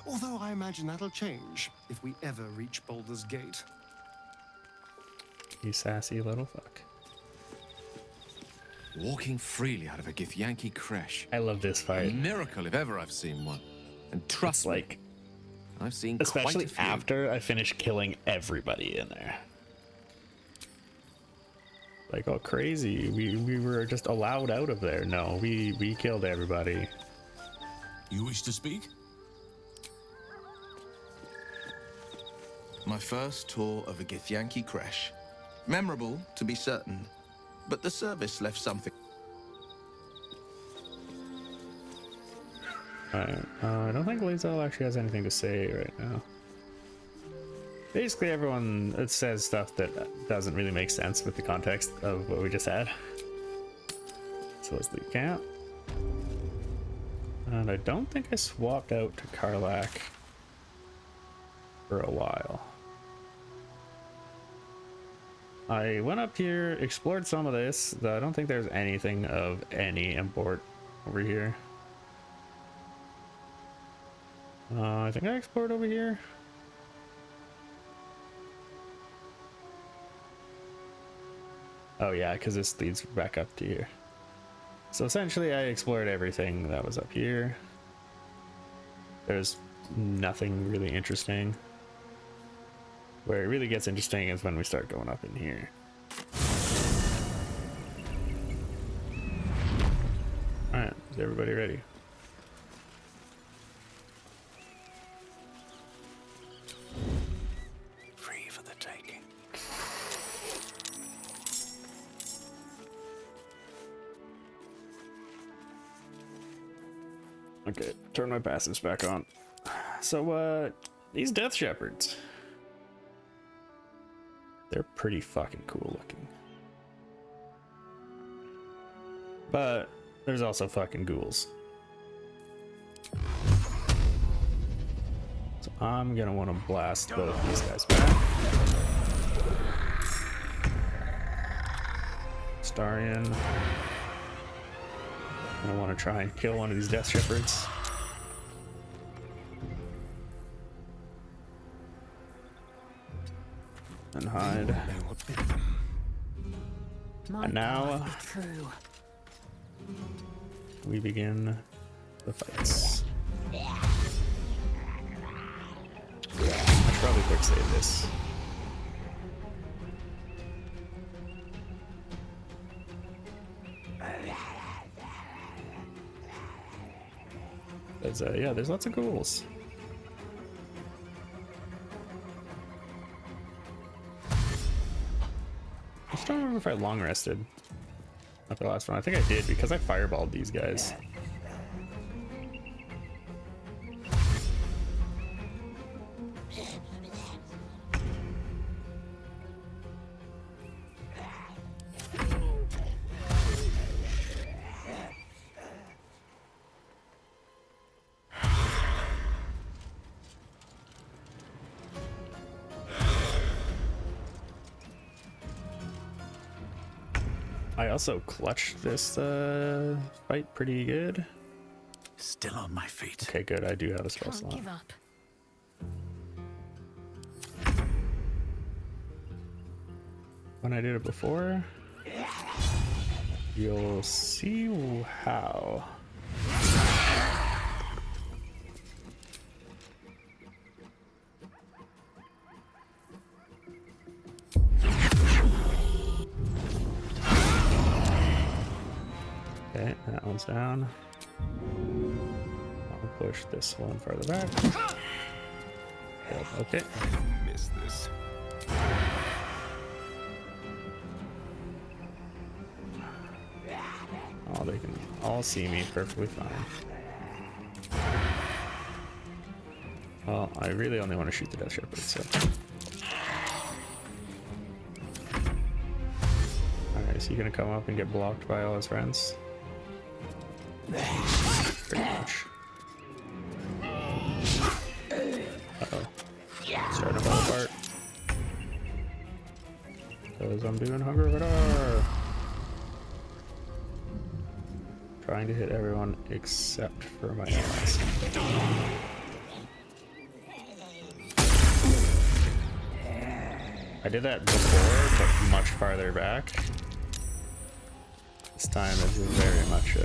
Although I imagine that'll change if we ever reach Baldur's Gate. You sassy little fuck. Walking freely out of a Githyanki creche. I love this A fight. miracle if ever I've seen one. And trust me, Like, I've seen especially quite a few. after I finish killing everybody in there. Like, oh crazy, we were just allowed out of there. No, we killed everybody. You wish to speak? My first tour of a Githyanki creche. Memorable, to be certain, but the service left something. Alright, I don't think Lae'zel actually has anything to say right now. Basically everyone, it says stuff that doesn't really make sense with the context of what we just had. So let's leave camp. And I don't think I swapped out to Karlach for a while. I went up here, explored some of this, though I don't think there's anything of any import over here. I think I explored over here. Oh yeah, because this leads back up to here. So essentially I explored everything that was up here. There's nothing really interesting. Where it really gets interesting is when we start going up in here. Alright, is everybody ready? Free Okay, turn my passives back on. So, these Death Shepherds. They're pretty fucking cool looking. But there's also fucking ghouls. So I'm gonna want to blast both these guys back. Starion. I want to try and kill one of these Death Shepherds. And hide. And now we begin the fights. I should probably quick save this. Yeah, there's lots of ghouls. I just don't remember if I long rested at the last one. I think I did because I fireballed these guys. I also clutched this fight pretty good. Still on my feet. Okay, good. I do have a spell slot. Give up. When I did it before, you'll see how. Okay, that one's down. I'll push this one farther back. Okay. Miss this. Oh, they can all see me perfectly fine. Well, I really only want to shoot the Death Shepherd, so. Alright, is he gonna come up and get blocked by all his friends? Pretty much. Uh-oh. Starting to fall apart. Because I'm doing Hunger of Vidar. Trying to hit everyone except for my allies. I did that before, but much farther back. This time is very much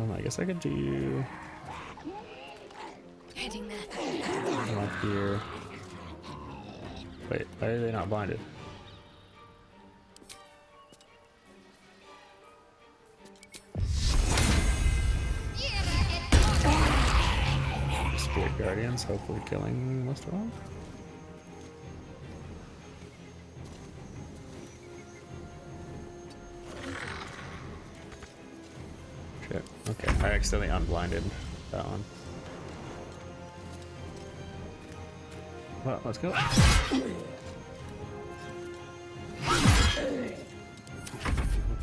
I guess I could do Heading there. one up here. Wait, why are they not blinded? Spirit Guardians, hopefully killing most of them. Shit. Okay, I accidentally unblinded that one. Well, let's go.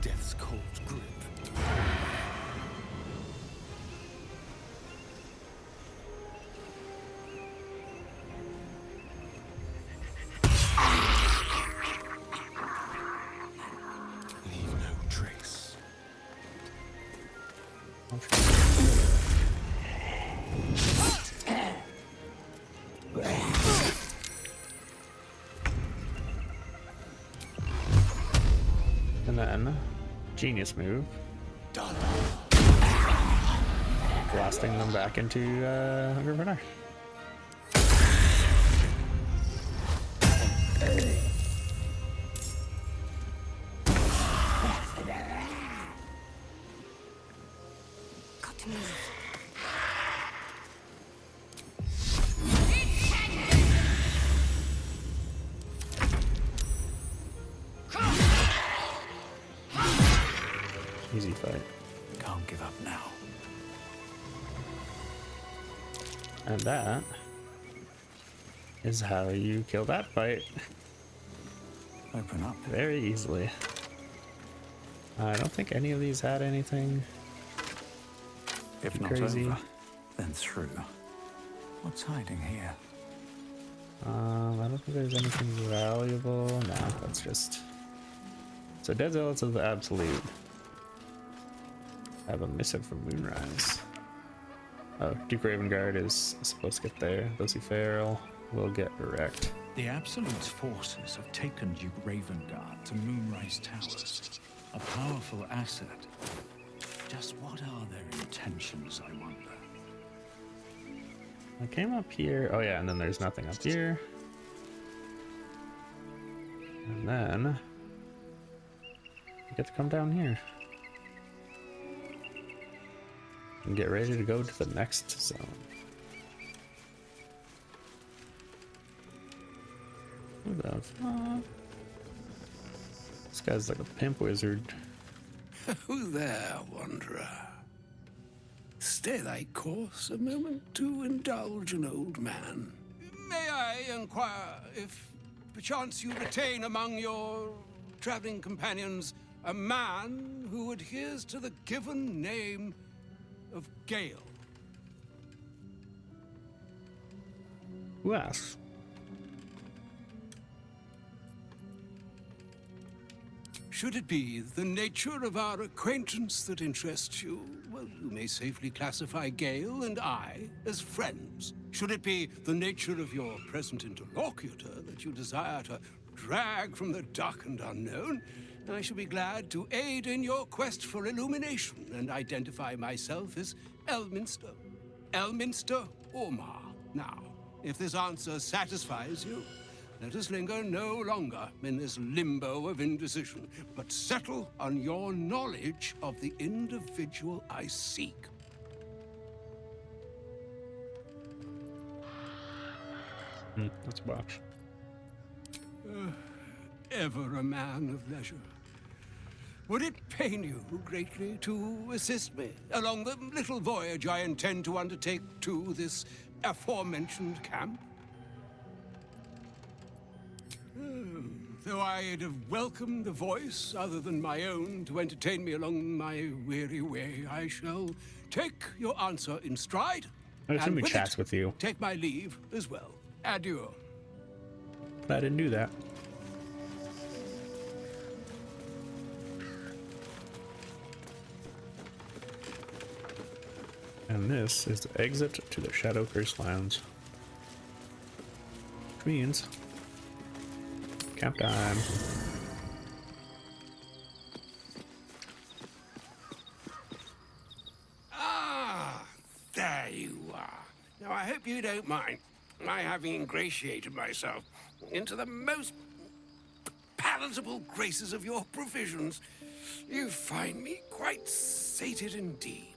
Death's cold grip. Leave no trace. And then, genius move. Done. Blasting them back into Hunger of Vidar. Got to move. Easy fight. Can't give up now. And that is how you kill that fight. Open up. Very easily. I don't think any of these had anything If not crazy. over, then through. What's hiding here? I don't think there's anything valuable. No, that's just... So Dead Zealots of the Absolute. I have a missive from Moonrise. Oh, Duke Ravengard is supposed to get there. Lucy Farrell will get wrecked. The Absolute's forces have taken Duke Ravengard to Moonrise Towers. A powerful asset. Just what are their intentions, I wonder? I came up here. Oh yeah, and then there's nothing up here. And then you get to come down here and get ready to go to the next zone. Who the fuck? This guy's like a pimp wizard. Who there, wanderer? Stay thy course a moment to indulge an old man. May I inquire if perchance you retain among your traveling companions a man who adheres to the given name of Gale? Who asks? Should it be the nature of our acquaintance that interests you, well, you may safely classify Gale and I as friends. Should it be the nature of your present interlocutor that you desire to drag from the dark and unknown, I shall be glad to aid in your quest for illumination and identify myself as Elminster. Elminster Ormar. Now, if this answer satisfies you, let us linger no longer in this limbo of indecision, but settle on your knowledge of the individual I seek. Let's watch. Ever a man of leisure. Would it pain you greatly to assist me along the little voyage I intend to undertake to this aforementioned camp? Though I'd have welcomed a voice other than my own to entertain me along my weary way, I shall take your answer in stride. I assume he chats with you. Take my leave as well. Adieu. I didn't do that. And this is the exit to the Shadow Curse Lands. Which means camp time. Ah, there you are. Now, I hope you don't mind my having ingratiated myself into the most palatable graces of your provisions. You find me quite sated indeed.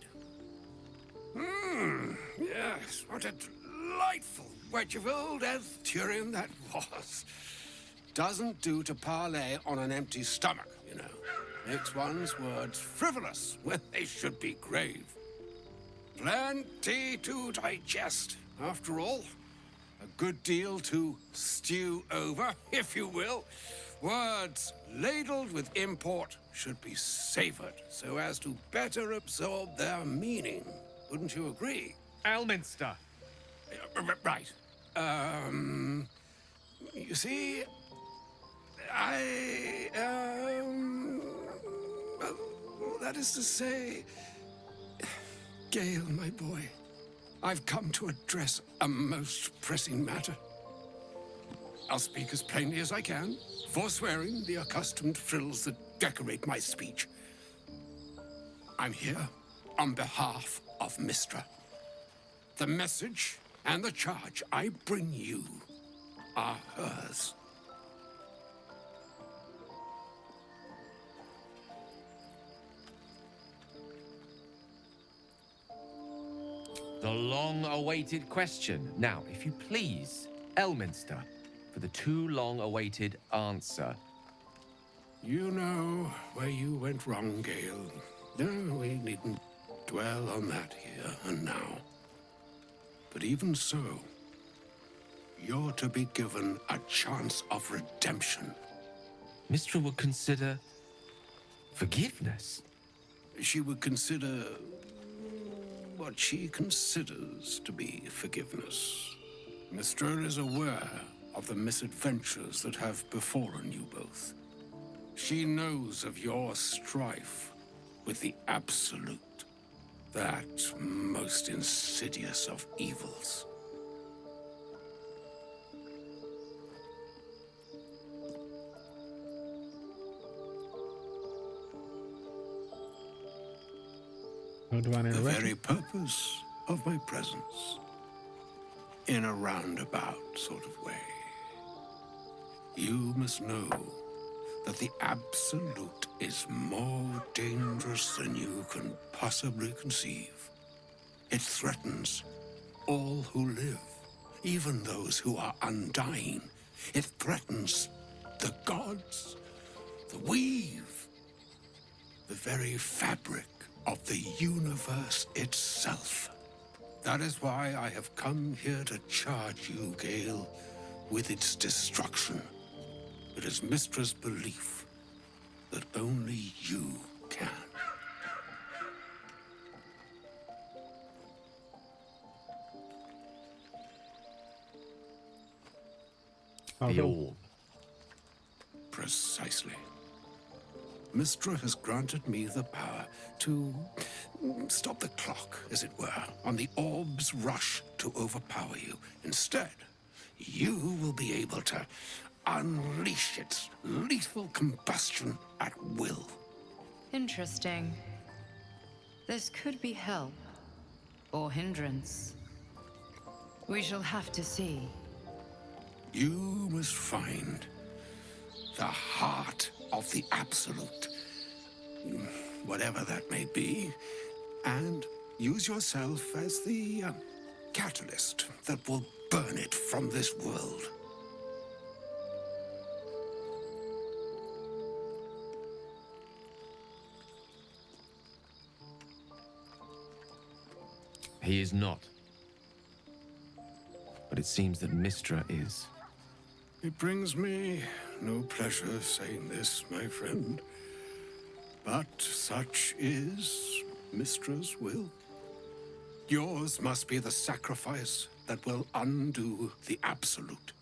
Yes, what a delightful wedge of old Arthurian that was. Doesn't do to parley on an empty stomach, you know. Makes one's words frivolous when they should be grave. Plenty to digest, after all. A good deal to stew over, if you will. Words ladled with import should be savored so as to better absorb their meaning. Wouldn't you agree? Elminster. Right. You see, well, that is to say, Gale, my boy, I've come to address a most pressing matter. I'll speak as plainly as I can, forswearing the accustomed frills that decorate my speech. I'm here on behalf of Mystra. The message and the charge I bring you are hers. The long-awaited question. Now, if you please, Elminster, for the too long-awaited answer. You know where you went wrong, Gale. No, we needn't dwell on that here and now. But even so, you're to be given a chance of redemption. Mistra would consider forgiveness. She would consider what she considers to be forgiveness. Mistra is aware of the misadventures that have befallen you both. She knows of your strife with the Absolute, that most insidious of evils. How do I The interrupt? very purpose of my presence, in a roundabout sort of way. You must know that the Absolute is more dangerous than you can possibly conceive. It threatens all who live, even those who are undying. It threatens the gods, the weave, the very fabric of the universe itself. That is why I have come here to charge you, Gale, with its destruction. It is Mistra's belief that only you can. The orb. Precisely. Mistra has granted me the power to stop the clock, as it were, on the orb's rush to overpower you. Instead, you will be able to unleash its lethal combustion at will. Interesting. This could be help or hindrance. We shall have to see. You must find the heart of the Absolute, whatever that may be, and use yourself as the catalyst that will burn it from this world. He is not. But it seems that Mistra is. It brings me no pleasure saying this, my friend, but such is Mistra's will. Yours must be the sacrifice that will undo the Absolute.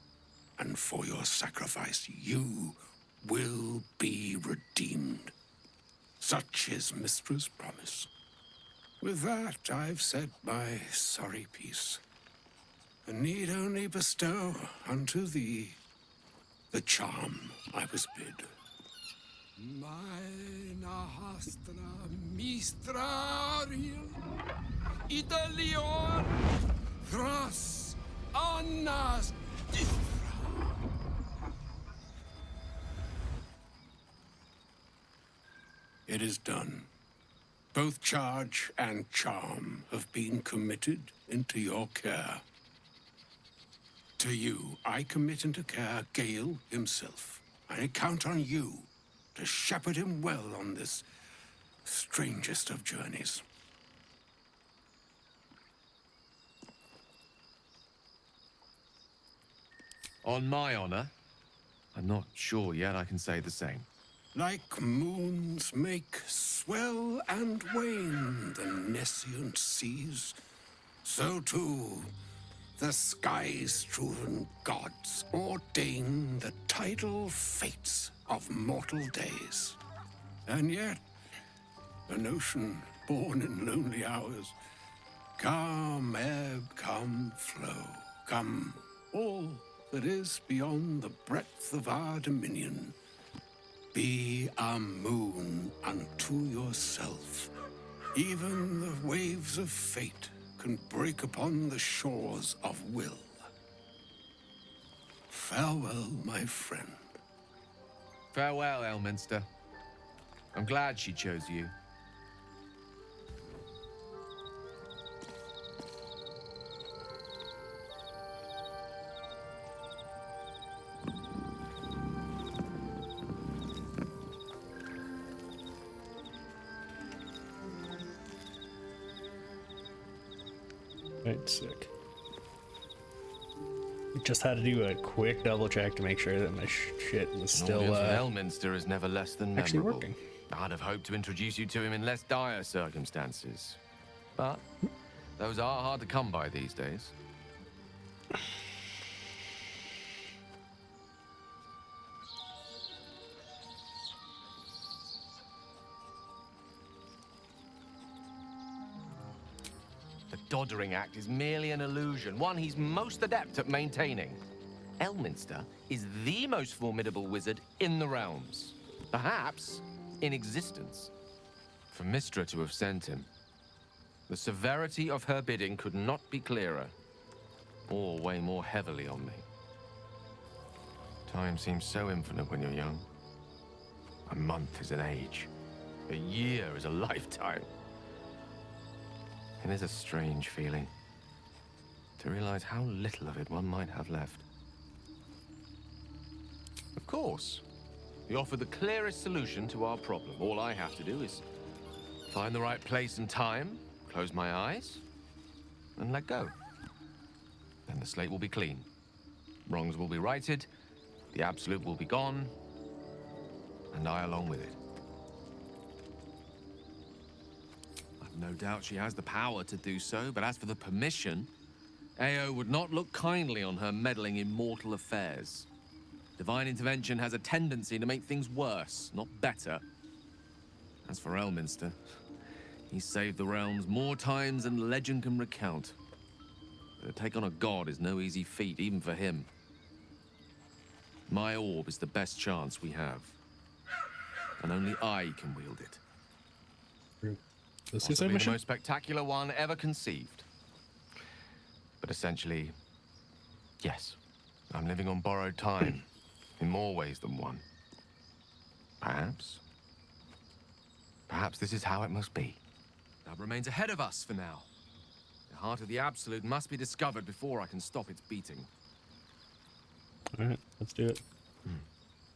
And for your sacrifice, you will be redeemed. Such is Mistra's promise. With that, I've said my sorry piece, and need only bestow unto thee the charm I was bid. Meine Hastra Mistrariel Italion Thras Annas It is done. Both charge and charm have been committed into your care. To you, I commit into care Gale himself. I count on you to shepherd him well on this strangest of journeys. On my honor, I'm not sure yet I can say the same. Like moons make swell and wane the nescient seas, so too the sky-strewn gods ordain the tidal fates of mortal days. And yet, an ocean born in lonely hours, come ebb, come flow, come all that is beyond the breadth of our dominion. Be a moon unto yourself. Even the waves of fate can break upon the shores of will. Farewell, my friend. Farewell, Elminster. I'm glad she chose you. Alright, sick. Just had to do a quick double check to make sure that my shit was still Elminster is never less than actually memorable. working. I'd have hoped to introduce you to him in less dire circumstances. But those are hard to come by these days. The Doddering Act is merely an illusion, one he's most adept at maintaining. Elminster is the most formidable wizard in the realms, perhaps in existence. For Mystra to have sent him, the severity of her bidding could not be clearer, or weigh more heavily on me. Time seems so infinite when you're young. A month is an age. A year is a lifetime. It is a strange feeling to realize how little of it one might have left. Of course, we offer the clearest solution to our problem. All I have to do is find the right place and time, close my eyes, and let go. Then the slate will be clean. Wrongs will be righted, the Absolute will be gone, and I along with it. I've no doubt she has the power to do so, but as for the permission, Ao would not look kindly on her meddling in mortal affairs. Divine intervention has a tendency to make things worse, not better. As for Elminster, he's saved the realms more times than legend can recount. But to take on a god is no easy feat, even for him. My orb is the best chance we have. And only I can wield it. Possibly the most spectacular one ever conceived. But essentially, yes, I'm living on borrowed time. In more ways than one. Perhaps this is how it must be. That remains ahead of us for now. The heart of the Absolute must be discovered before I can stop its beating. Alright, let's do it.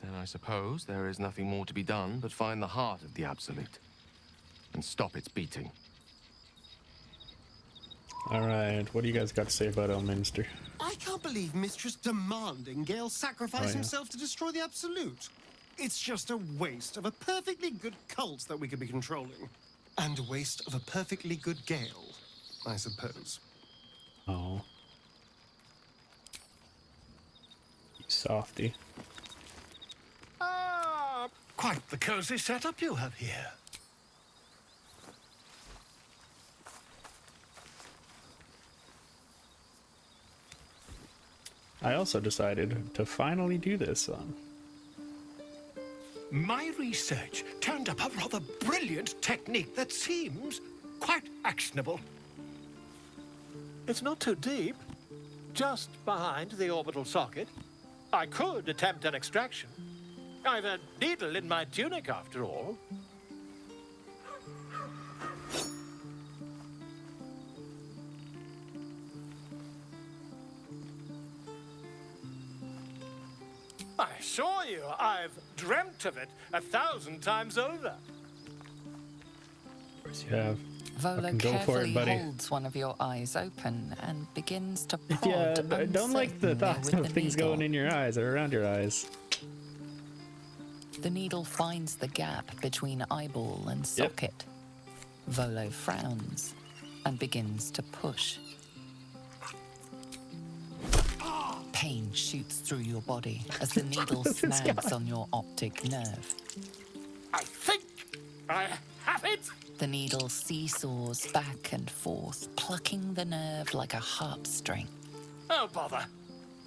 Then I suppose there is nothing more to be done but find the heart of the Absolute and stop its beating. Alright, what do you guys got to say about Elminster? I can't believe Mistress demanding Gale sacrifice himself to destroy the Absolute. It's just a waste of a perfectly good cult that we could be controlling. And a waste of a perfectly good Gale, I suppose. Oh. You softy. Quite the cozy setup you have here. I also decided to finally do this one. My research turned up a rather brilliant technique that seems quite actionable. It's not too deep, just behind the orbital socket. I could attempt an extraction. I've a needle in my tunic, after all. I assure you, I've dreamt of it 1,000 times over. Of course you have. Volo carefully holds one of your eyes open and begins to prod. Yeah, I don't like the thoughts of things going in your eyes or around your eyes. The needle finds the gap between eyeball and socket. Volo frowns and begins to push. Pain shoots through your body as the needle snags on your optic nerve. I think I have it! The needle seesaws back and forth, plucking the nerve like a harp string. Oh, bother.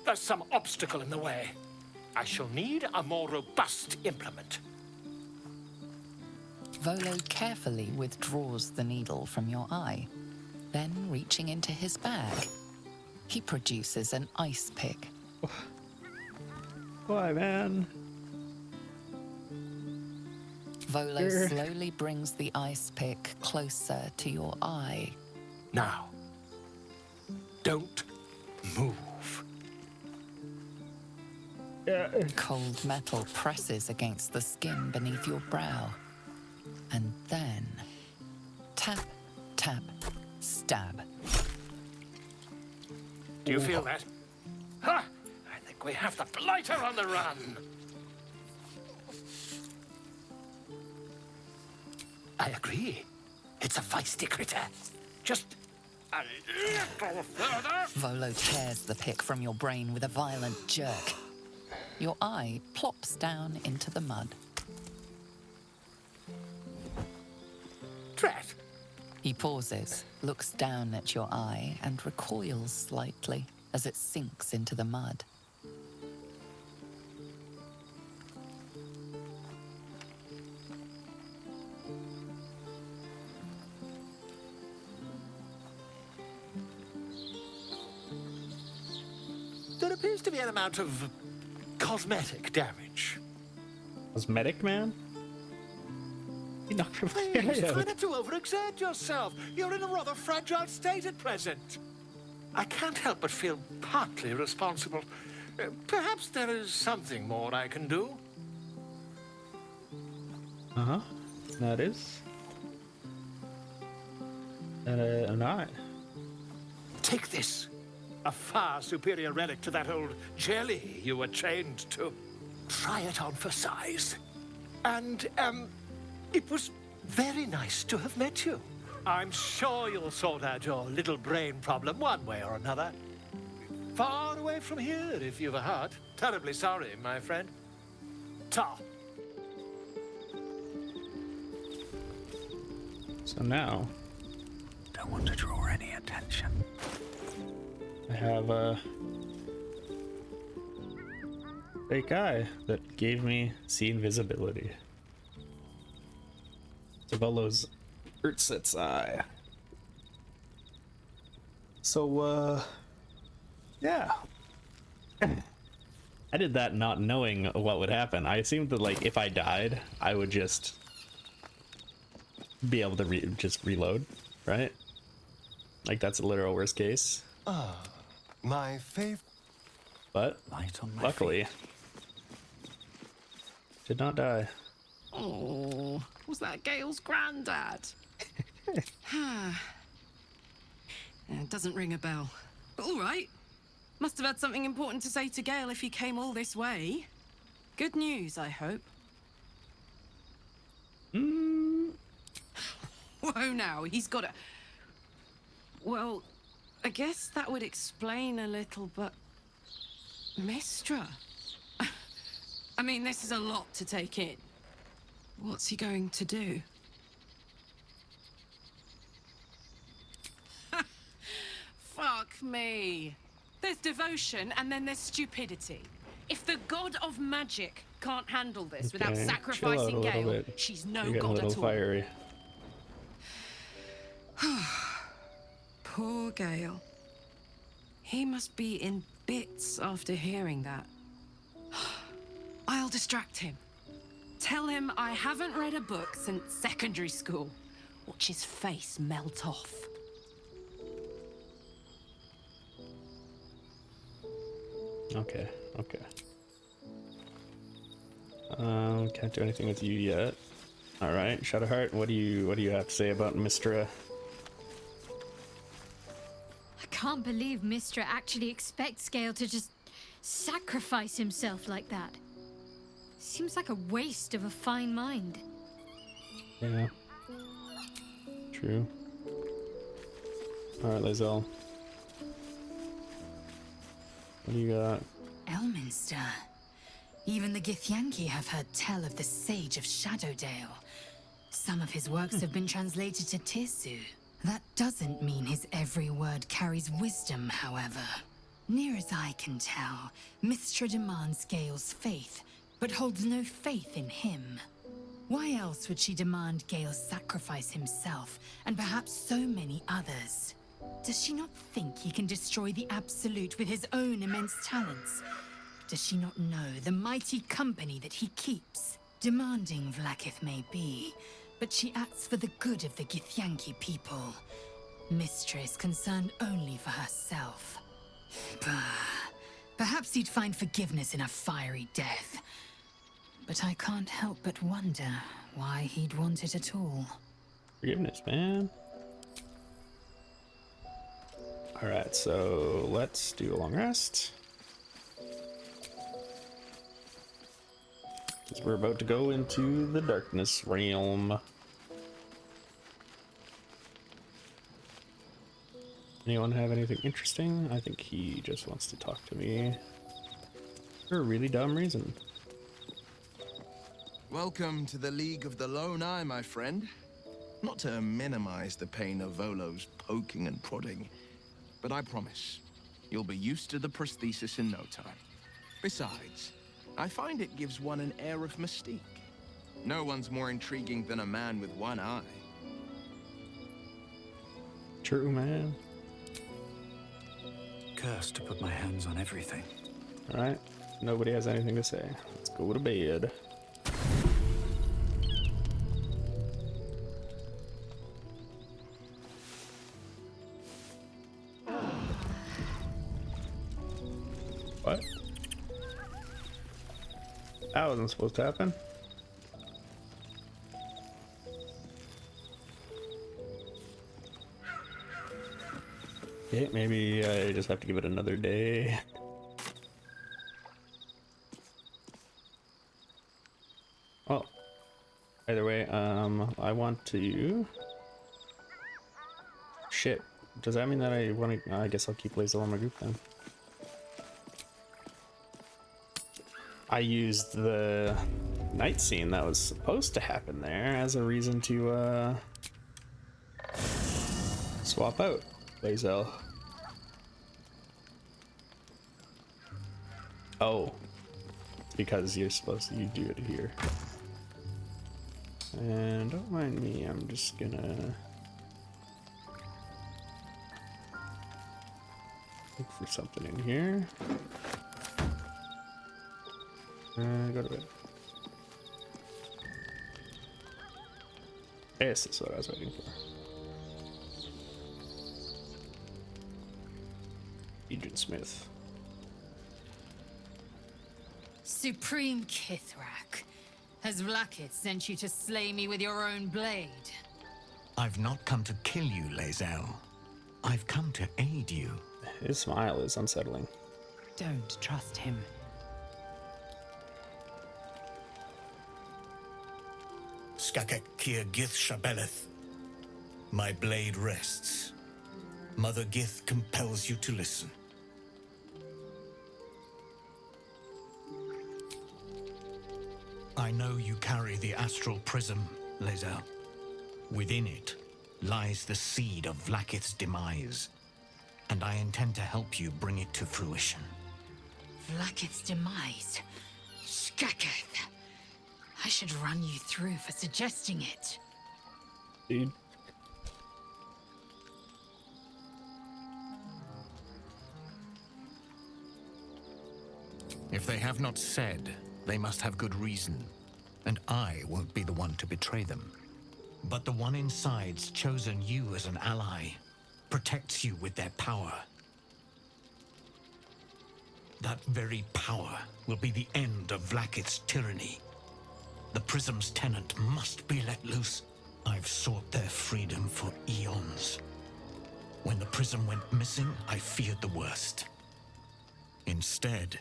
There's some obstacle in the way. I shall need a more robust implement. Volo carefully withdraws the needle from your eye. Then, reaching into his bag, he produces an ice pick. Why, man? Volo slowly brings the ice pick closer to your eye. Now, don't move. Cold metal presses against the skin beneath your brow. And then, tap, tap, stab. Do you feel that? Ha! I think we have the blighter on the run. I agree. It's a feisty critter. Just a little further. Volo tears the pick from your brain with a violent jerk. Your eye plops down into the mud. Drat. He pauses, looks down at your eye, and recoils slightly as it sinks into the mud. There appears to be an amount of cosmetic damage. Cosmetic, man? You knocked your Please, head try out. not to overexert yourself. You're in a rather fragile state at present. I can't help but feel partly responsible. Perhaps there is something more I can do. Uh-huh. That is. I'm not. Take this. A far superior relic to that old jelly you were chained to. Try it on for size. And, it was very nice to have met you. I'm sure you'll sort out your little brain problem one way or another. Far away from here, if you've a heart. Terribly sorry, my friend. Ta. So now, Don't want to draw any attention. I have a fake eye that gave me see invisibility. Volo's Urtsit's eye. So, yeah. I did that not knowing what would happen. I assumed that, like, if I died, I would just be able to just reload, right? Like, that's a literal worst case. Ah, my favorite. But, luckily, did not die. Oh, was that Gale's granddad? It doesn't ring a bell. But all right. Must have had something important to say to Gale if he came all this way. Good news, I hope. Whoa, now, he's got a... Well, I guess that would explain a little, but... Mistra? I mean, this is a lot to take in. What's he going to do? Fuck me. There's devotion and then there's stupidity. If the god of magic can't handle this without sacrificing Gale, she's no god at all. Fiery. Poor Gale. He must be in bits after hearing that. I'll distract him. Tell him I haven't read a book since secondary school. Watch his face melt off. Okay. Can't do anything with you yet. All right, Shadowheart, what do you have to say about Mistra? I can't believe Mistra actually expects Gale to just sacrifice himself like that. Seems like a waste of a fine mind. Yeah. True. Alright, Lae'zel. What do you got? Elminster. Even the Githyanki have heard tell of the Sage of Shadowdale. Some of his works have been translated to Tirsu. That doesn't mean his every word carries wisdom, however. Near as I can tell, Mistra demands Gale's faith, but holds no faith in him. Why else would she demand Gale sacrifice himself, and perhaps so many others? Does she not think he can destroy the Absolute with his own immense talents? Does she not know the mighty company that he keeps? Demanding Vlaakith may be, but she acts for the good of the Githyanki people. Mistra is concerned only for herself. Perhaps he'd find forgiveness in a fiery death. But I can't help but wonder why he'd want it at all. Forgiveness, man. Alright, so let's do a long rest. Because we're about to go into the darkness realm. Anyone have anything interesting? I think he just wants to talk to me for a really dumb reason. Welcome to the League of the Lone Eye, my friend. Not to minimize the pain of Volo's poking and prodding, but I promise, you'll be used to the prosthesis in no time. Besides, I find it gives one an air of mystique. No one's more intriguing than a man with one eye. True, man. Cursed to put my hands on everything. Alright, nobody has anything to say. Let's go to bed. What? That wasn't supposed to happen. Okay, maybe I just have to give it another day. Well, either way, I want to... Shit. Does that mean that I want to... I guess I'll keep Lae'zel on my group then. I used the night scene that was supposed to happen there as a reason to, swap out Lae'zel. Oh, because you're supposed to, you do it here. And don't mind me, I'm just gonna look for something in here. Go to bed. This is what I was waiting for. Agent Smith. Supreme Kithrak, has Vlaakith sent you to slay me with your own blade? I've not come to kill you, Lae'zel. I've come to aid you. His smile is unsettling. Don't trust him. Skakek Kier Gith Shabeleth. My blade rests. Mother Gith compels you to listen. I know you carry the astral prism, Lae'zel. Within it lies the seed of Vlaakith's demise, and I intend to help you bring it to fruition. Vlaakith's demise? Skaketh. I should run you through for suggesting it. Dude. If they have not said, they must have good reason, and I won't be the one to betray them. But the one inside's chosen you as an ally, protects you with their power. That very power will be the end of Vlaakith's tyranny. The Prism's tenant must be let loose. I've sought their freedom for eons. When the Prism went missing, I feared the worst. Instead,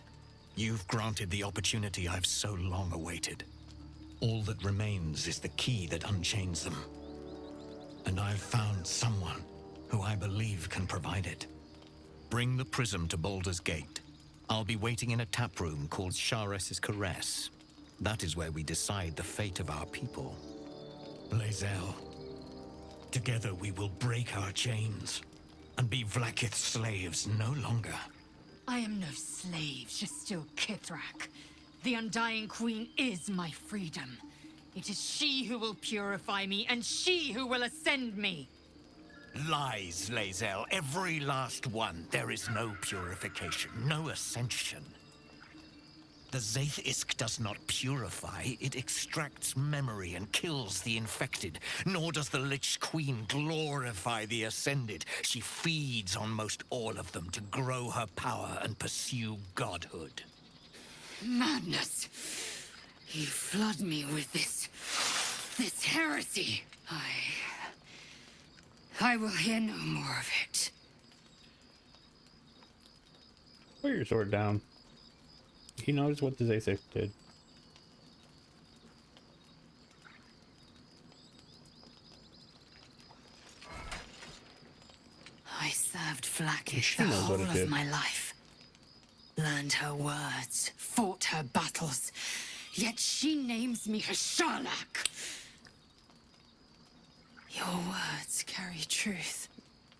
you've granted the opportunity I've so long awaited. All that remains is the key that unchains them. And I've found someone who I believe can provide it. Bring the Prism to Baldur's Gate. I'll be waiting in a tap room called Shares's Caress. That is where we decide the fate of our people. Lae'zel, together we will break our chains and be Vlaakith's slaves no longer. I am no slave, just still Kithrak. The Undying Queen is my freedom. It is she who will purify me, and she who will ascend me. Lies, Lae'zel, every last one. There is no purification, no ascension. The Zaith-Isk does not purify, it extracts memory and kills the infected. Nor does the Lich Queen glorify the ascended. She feeds on most all of them to grow her power and pursue godhood. Madness! You flood me with this heresy. I will hear no more of it. Put your sword down. He knows what the Zasek did. I served Vlaakith the whole of my life. Learned her words, fought her battles. Yet she names me her Sherlock. Your words carry truth.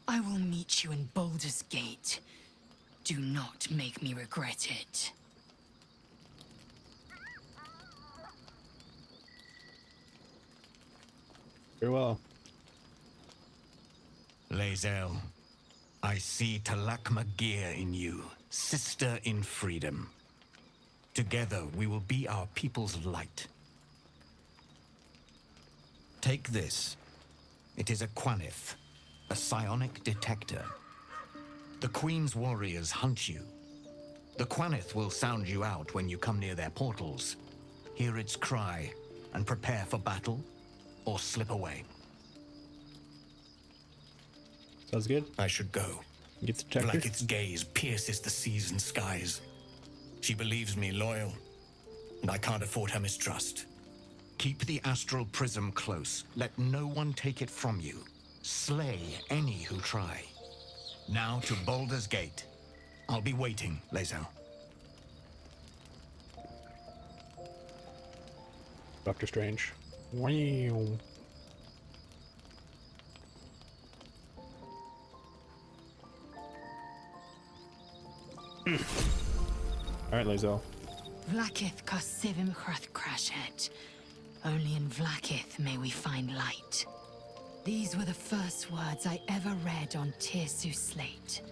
I will meet you in Baldur's Gate. Do not make me regret it. Very well. Lae'zel, I see Talak Magir in you, sister in freedom. Together we will be our people's light. Take this. It is a Quanith, a psionic detector. The Queen's warriors hunt you. The Quanith will sound you out when you come near their portals. Hear its cry and prepare for battle, or slip away. Sounds good. I should go. Get the checker. Vlaakith's gaze pierces the seas and skies. She believes me loyal, and I can't afford her mistrust. Keep the astral prism close. Let no one take it from you. Slay any who try. Now to Baldur's Gate. I'll be waiting, Lae'zel. Doctor Strange. Wow. Alright, Lae'zel. Vlaakith Kosivim Chrath Crashet. Only in Vlaakith may we find light. These were the first words I ever read on Tirsu slate.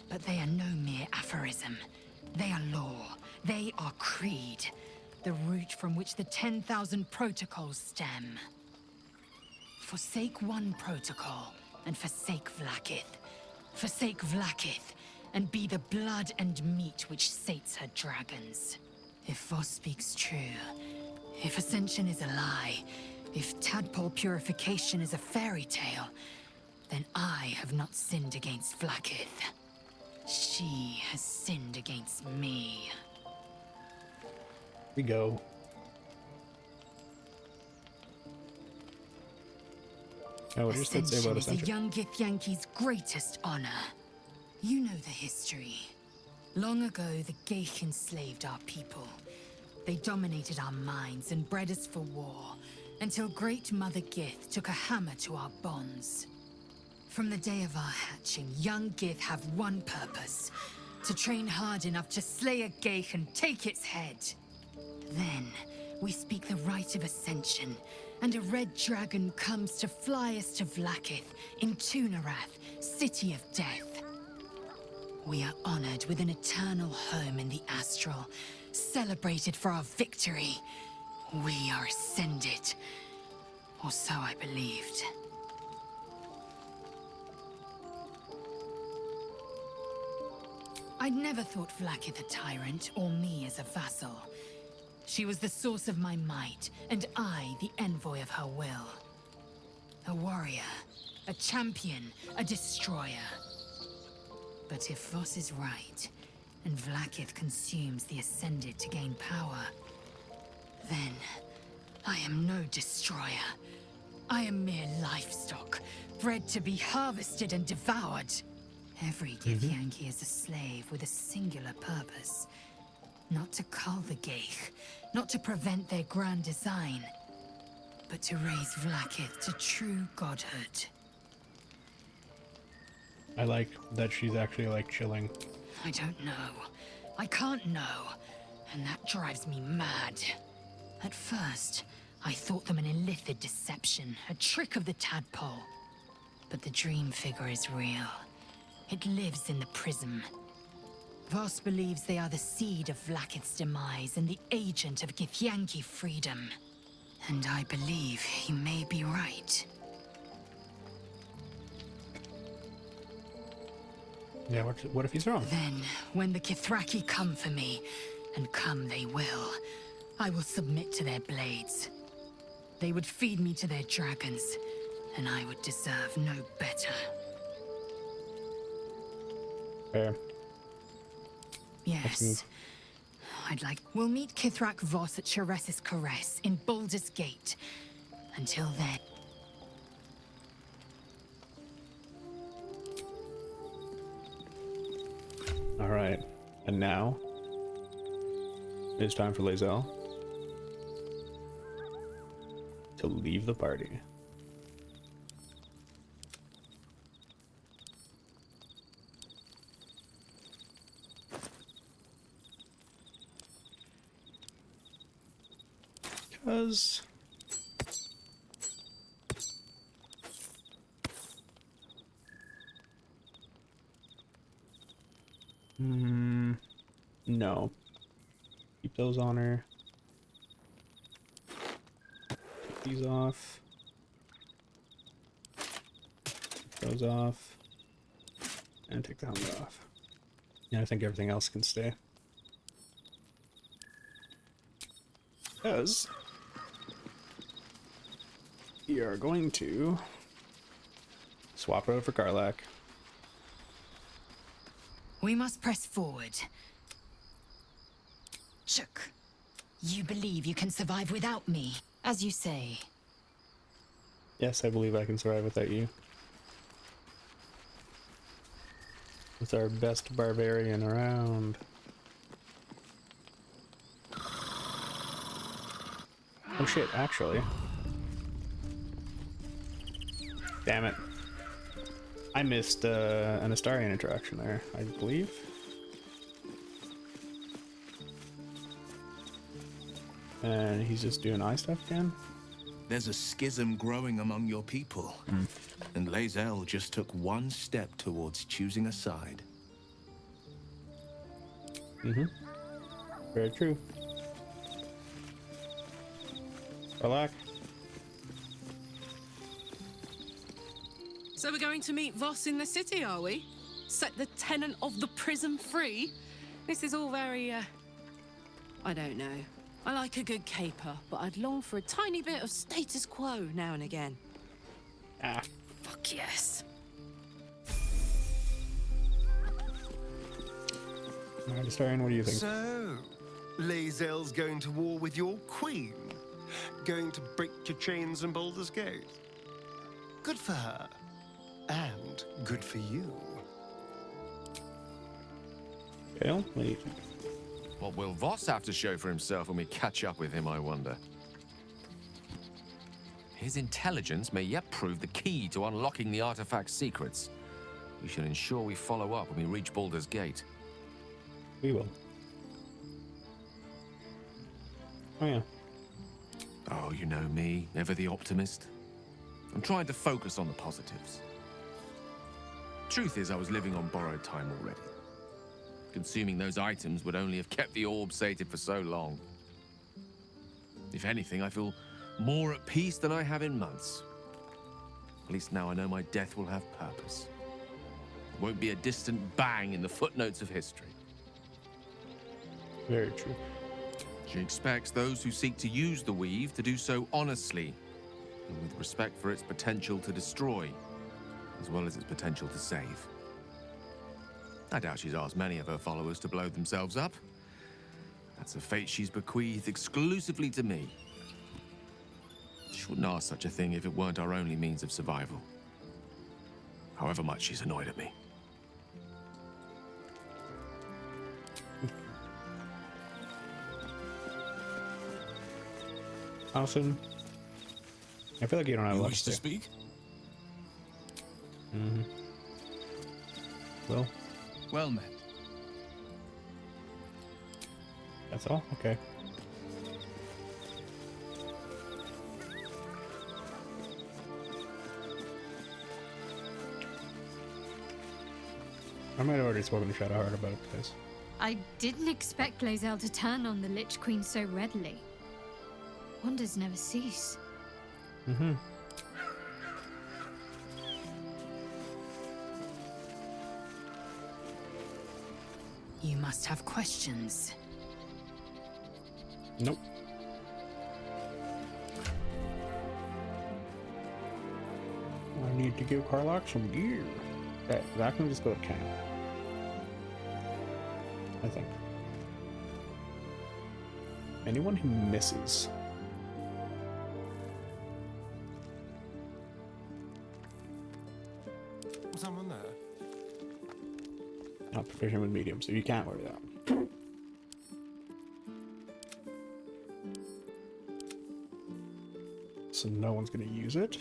But they are no mere aphorism. They are law. They are creed. The root from which the 10,000 protocols stem. Forsake one protocol, and forsake Vlaakith. Forsake Vlaakith, and be the blood and meat which sates her dragons. If Voss speaks true, if Ascension is a lie, if tadpole purification is a fairy tale, then I have not sinned against Vlaakith. She has sinned against me. We go. Oh, what does that say about Ascension is a Ascension? young Githyanki's greatest honor. You know the history. Long ago, the Geich enslaved our people. They dominated our minds and bred us for war, until Great Mother Gith took a hammer to our bonds. From the day of our hatching, young Gith have one purpose: to train hard enough to slay a Geich and take its head. Then, we speak the rite of Ascension, and a red dragon comes to fly us to Vlaakith in Tunarath, City of Death. We are honored with an eternal home in the Astral, celebrated for our victory. We are ascended. Or so I believed. I'd never thought Vlaakith a tyrant, or me as a vassal. She was the source of my might, and I the envoy of her will. A warrior, a champion, a destroyer. But if Voss is right, and Vlaakith consumes the Ascended to gain power, then I am no destroyer. I am mere livestock, bred to be harvested and devoured. Every Githyanki is a slave with a singular purpose. Not to cull the Geich, not to prevent their grand design, but to raise Vlaakith to true godhood. I like that she's actually like chilling. I don't know. I can't know. And that drives me mad. At first, I thought them an illithid deception, a trick of the tadpole. But the dream figure is real. It lives in the prism. Voss believes they are the seed of Vlaakith's demise and the agent of Githyanki freedom. And I believe he may be right. Yeah, what if he's wrong? Then, when the Kithraki come for me, and come they will, I will submit to their blades. They would feed me to their dragons, and I would deserve no better. Fair. Yes. I'd like... We'll meet Kithrak Voss at Sheres's Caress in Baldur's Gate. Until then... Alright, and now it's time for Lae'zel to leave the party. Because no. Keep those on her. Take these off. Take those off. And take the helmet off. Yeah, I think everything else can stay. Because we are going to swap it out for Karlach. We must press forward. Chook, you believe you can survive without me, as you say. Yes, I believe I can survive without you. With our best barbarian around. Oh shit, actually. Damn it. I missed an Astarion interaction there, I believe. And he's just doing eye stuff again? There's a schism growing among your people. And Lae'zel just took one step towards choosing a side. Mm-hmm. Very true. Karlach. So we're going to meet Voss in the city, are we? Set the tenant of the prison free? This is all very, I don't know. I like a good caper, but I'd long for a tiny bit of status quo now and again. Ah. Fuck yes. Alright, Astarion, what do you think? So, Lae'zel's going to war with your queen? Going to break your chains in Baldur's Gate? Good for her. And good for you. Gale, what do you think? What will Voss have to show for himself when we catch up with him, I wonder? His intelligence may yet prove the key to unlocking the artifact's secrets. We should ensure we follow up when we reach Baldur's Gate. We will. Oh yeah. Oh, you know me, ever the optimist. I'm trying to focus on the positives. Truth is, I was living on borrowed time already. Consuming those items would only have kept the orb sated for so long. If anything, I feel more at peace than I have in months. At least now I know my death will have purpose. It won't be a distant bang in the footnotes of history. Very true. She expects those who seek to use the weave to do so honestly, and with respect for its potential to destroy, as well as its potential to save. I doubt she's asked many of her followers to blow themselves up. That's a fate she's bequeathed exclusively to me. She wouldn't ask such a thing if it weren't our only means of survival. However much she's annoyed at me. Awesome. I feel like you don't have You much wish to speak? Mm-hmm. Well. Well met. That's all? Okay. I might have already spoken to Shadowheart about it, guys. I didn't expect Lae'zel to turn on the Lich Queen so readily. Wonders never cease. Mm-hmm. You must have questions. Nope. I need to give Karlach some gear. Okay, that can just go to camp. I think. Anyone who misses. Someone there? Not proficient with medium, so you can't wear that. So no one's gonna use it.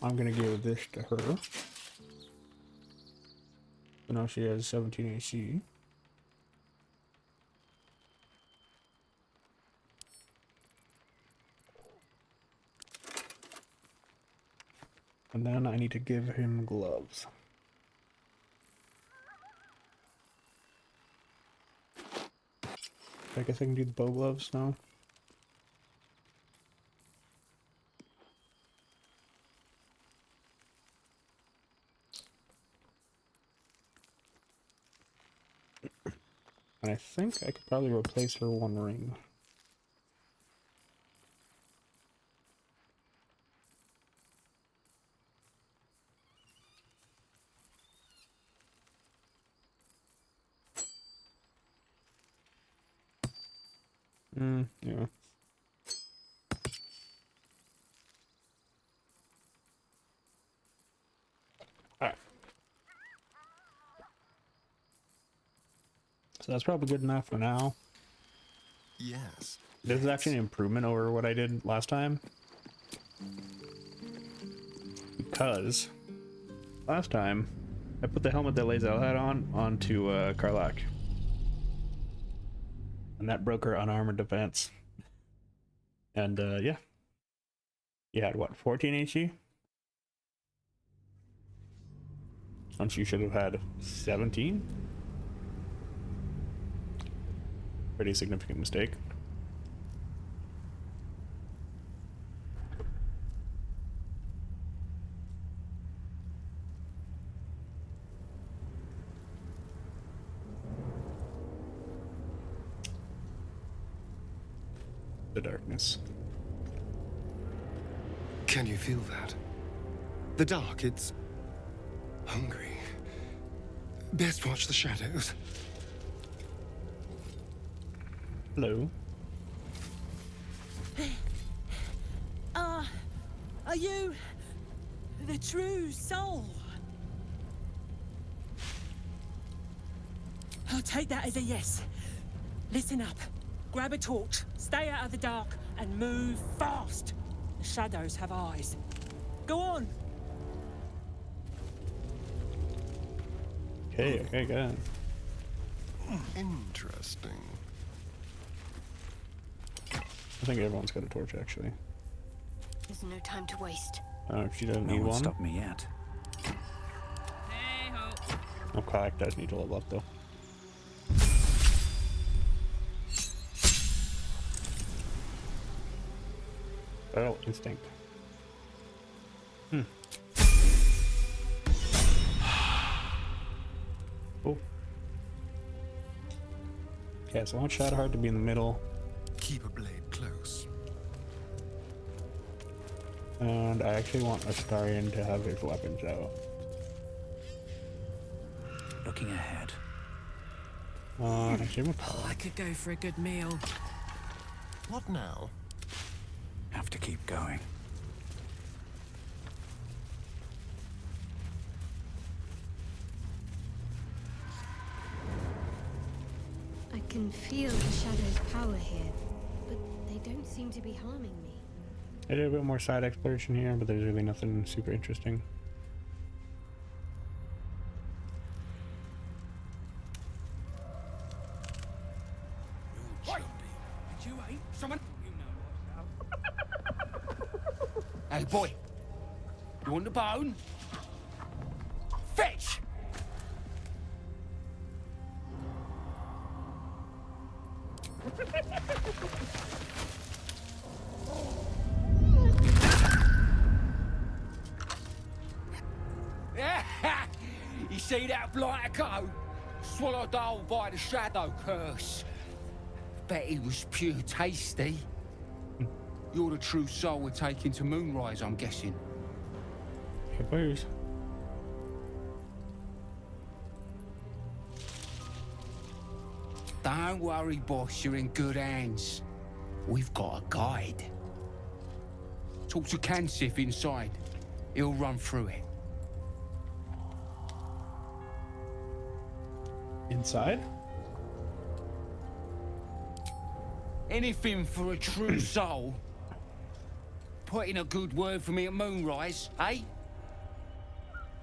I'm gonna give this to her. So now she has 17 AC. And then I need to give him gloves. I guess I can do the bow gloves now. And I think I could probably replace her one ring. Yeah. Alright. So that's probably good enough for now. Yes. This is actually an improvement over what I did last time. Because last time I put the helmet that Lae'zel had onto Karlach. And that broke her unarmored defense. And yeah. You had what, 14 HE? And she should have had 17? Pretty significant mistake. The darkness. Can you feel that? The dark, it's hungry. Best watch the shadows. Hello. Are you the true soul? I'll take that as a yes. Listen up. Grab a torch, stay out of the dark, and move fast. The shadows have eyes. Go on. Okay, good. Interesting. I think everyone's got a torch, actually. There's no time to waste. She doesn't No need one one. stopped me yet. Oh, Karlach does need to level up, though. Battle instinct. Oh. Okay, so I want Shadowheart to be in the middle. Keep a blade close. And I actually want Astarion to have his weapons out. Looking ahead. Actually, I could go for a good meal. What now? Have to keep going. I can feel the shadow's power here, but they don't seem to be harming me. I did a bit more side exploration here, but there's really nothing super interesting. You ain't someone. Hey, boy. You want the bone? Fetch! You see that blighter go? Swallowed whole by the shadow curse. Bet he was pure tasty. You're the true soul we're taking to Moonrise, I'm guessing. Hey, where's... Don't worry, boss, you're in good hands. We've got a guide. Talk to Kansif inside. He'll run through it. Inside? Anything for a true soul. Put in a good word for me at moonrise, eh?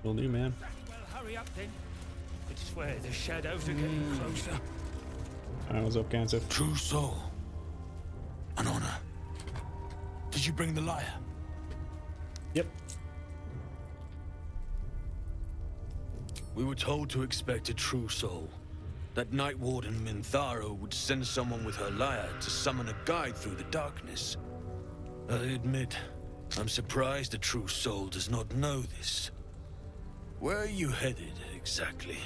Will do, man. Well, hurry up then. Could swear the shadows are getting closer. What's up, Kansif? True soul. An honor. Did you bring the lyre? Yep. We were told to expect a true soul. That Night Warden Minthara would send someone with her lyre to summon a guide through the darkness. I admit, I'm surprised a true soul does not know this. Where are you headed, exactly?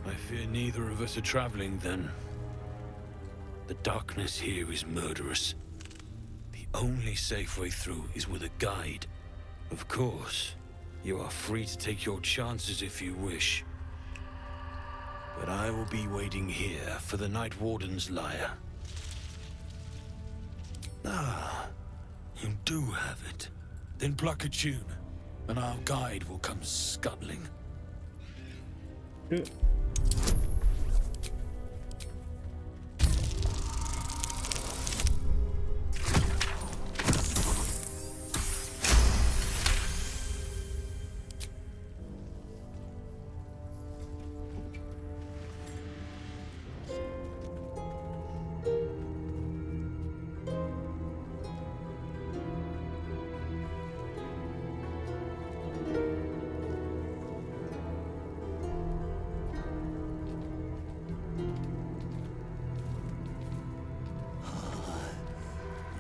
I fear neither of us are traveling, then. The darkness here is murderous. The only safe way through is with a guide. Of course, you are free to take your chances if you wish. But I will be waiting here for the Night Warden's lyre. Ah, you do have it. Then pluck a tune, and our guide will come scuttling. Good.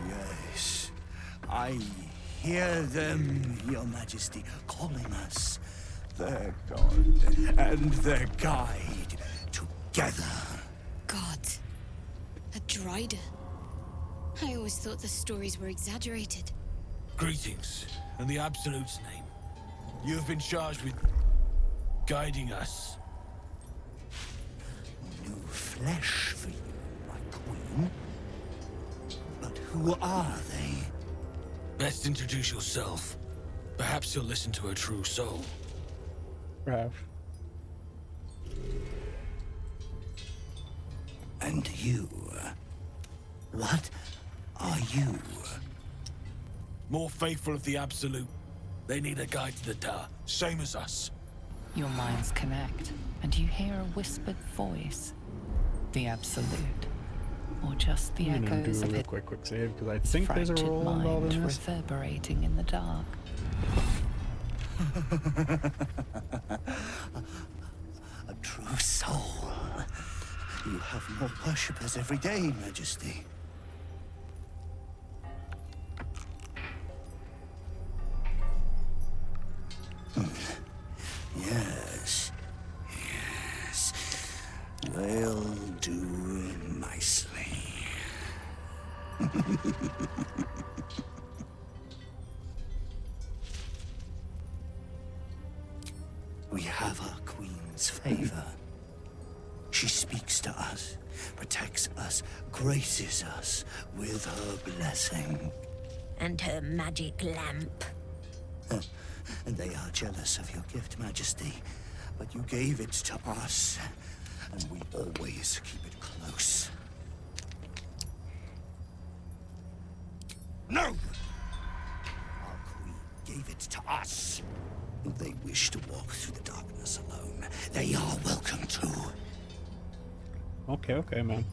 Yes, I hear them, Your Majesty, calling us. Their god and their guide together. God. A Drider. I always thought the stories were exaggerated. Greetings, in the Absolute's name. You have been charged with guiding us. New flesh for you, my queen. But who are they? Best introduce yourself. Perhaps you'll listen to a true soul. Perhaps. And you? What are you? More faithful of the Absolute. They need a guide to the tower, same as us. Your minds connect, and you hear a whispered voice. The Absolute. Or just the I'm gonna echoes do a of real it. quick save because I think there's a Fractured roll involved mind in this. reverberating in the dark. A true soul. You have more worshippers every day, Majesty. Yes. Yes. They'll do nicely. We have our queen's favor. She speaks to us, protects us, graces us with her blessing. And her magic lamp. And they are jealous of your gift, Majesty. But you gave it to us, and we always keep it close. No! Our queen gave it to us. If they wish to walk through the darkness alone, they are welcome to. Okay, man.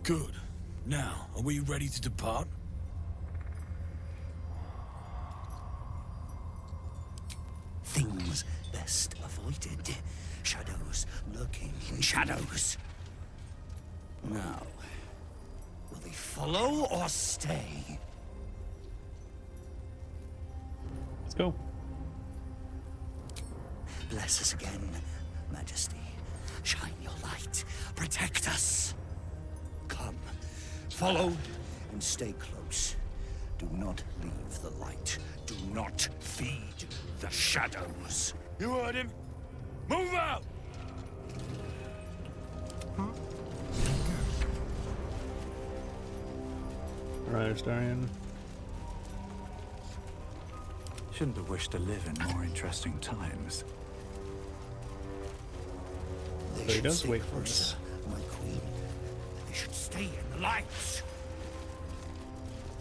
Good. Now, are we ready to depart? Things best avoided. Shadows lurking in shadows. Now, will they follow or stay? Let's go. Bless us again, Majesty. Shine your light. Protect us. Come, follow and stay close. Do not leave the light. Do not feed the shadows. You heard him. Move out! Right, Starion. Shouldn't have wished to live in more interesting times. So he does wait for us. My queen. They should stay in the lights.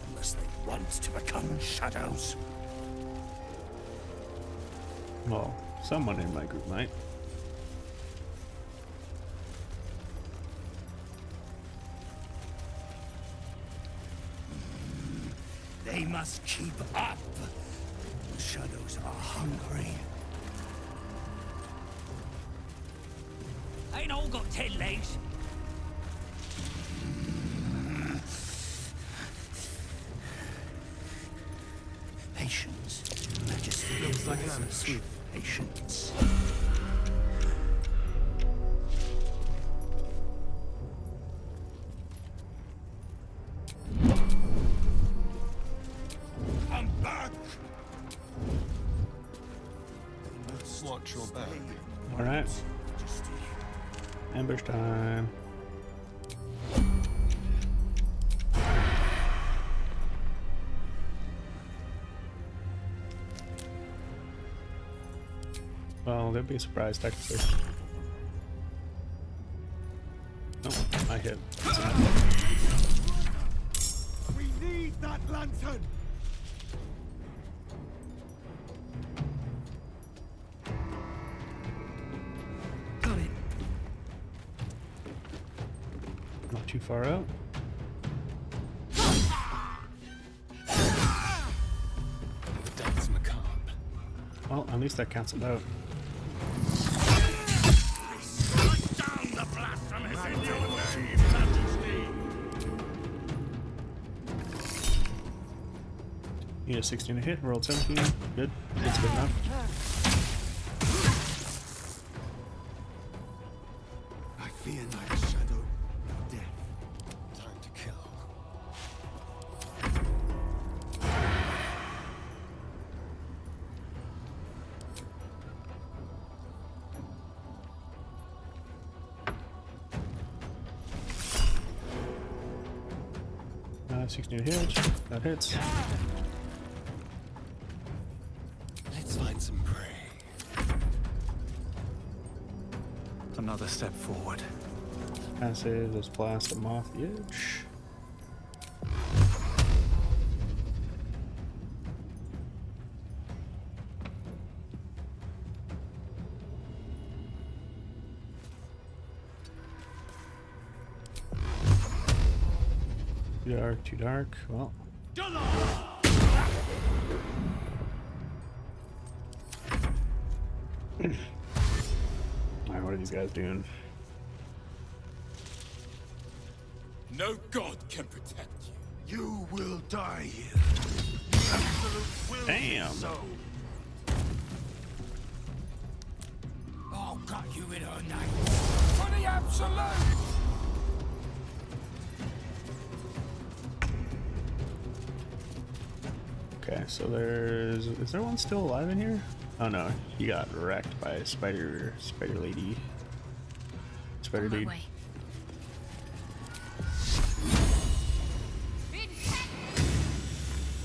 Unless they want to become shadows. Well, someone in my group might. They must keep up. The shadows are hungry. Ain't all got 10 legs. Patience. Majesty. Looks like I'm sweet. Patience. I'm back. Watch your back. All right. Ambush time. Well, they'd be surprised technically. Oh, I hit. We need that lantern! Got it. Not too far out. That's macabre. Well, at least that cancelled out. Need a 16 to hit, rolled 17. Good. That's good enough. I fear neither shadow nor death. Time to kill. Uh, 16 to hit. That hits. Let's find some prey. Another step forward. Passive, let's blast them off the edge. Too dark. Well. Alright, what are these guys doing? No god can protect you. You will die here. The absolute will Damn. be so. I'll cut you in her name. For the absolute! Okay, so is there one still alive in here? Oh no, he got wrecked by a spider lady. Spider dude.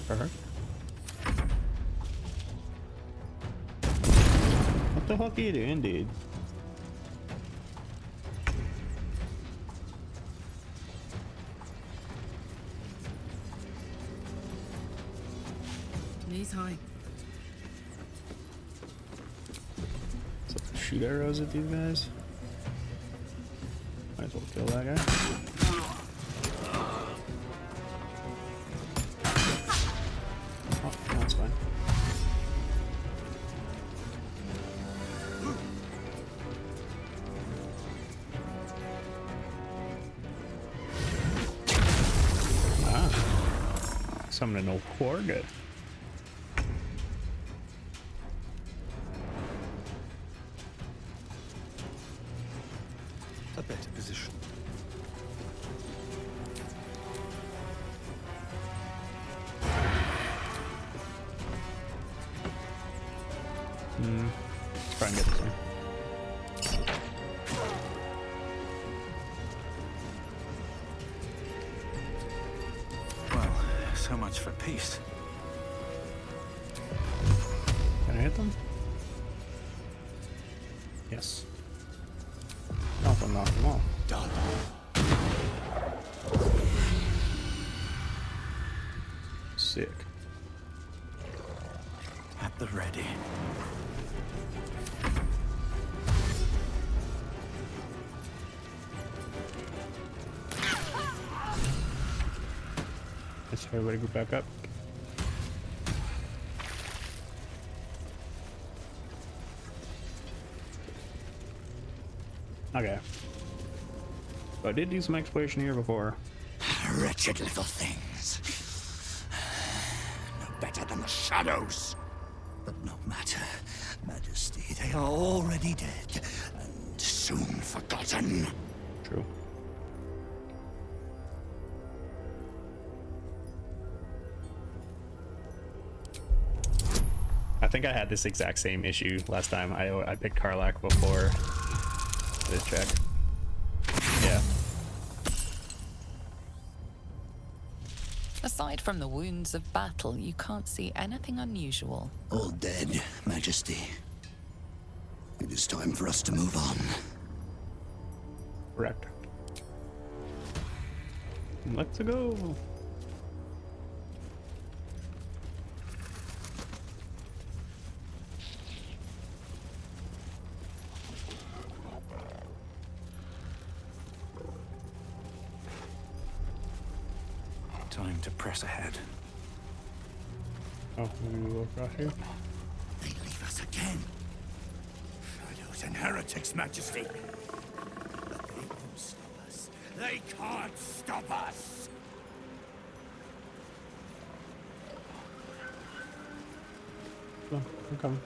Perfect. What the fuck are you doing, dude? Knees high. So shoot arrows at these guys. Might as well kill that guy. Oh, that's fine. Ah, summoning a warg. A better position. Try and get this one. Well, so much for peace. Can I hit them? Yes. Also knock them all. Done. Sick. At the ready. Let's everybody go back up. Okay. So I did do some exploration here before. Wretched little things. No better than the shadows. But no matter, Majesty, they are already dead and soon forgotten. True. I think I had this exact same issue last time. I picked Karlach before this check. Yeah. Aside from the wounds of battle, you can't see anything unusual. All dead, Majesty. It is time for us to move on. Correct. Let's go. Time to press ahead. Oh, we go across here. They leave us again. Shadows and heretics, Majesty. But they won't stop us. They can't stop us. Come on, I'm coming.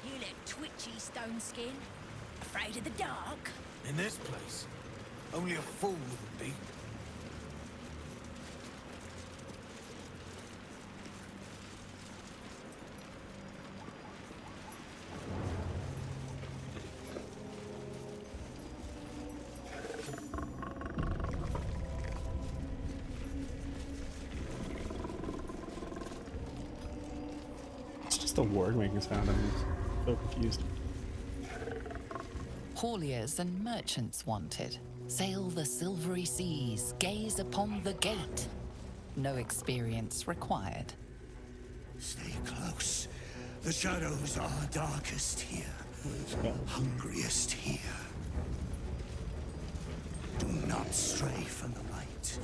You look twitchy, Stone Skin. Afraid of the dark? In this place, only a fool would be. It's just a word making sound. I'm so confused. Hauliers and merchants wanted. Sail the silvery seas, gaze upon the gate. No experience required. Stay close. The shadows are darkest here. Hungriest here. Do not stray from the light.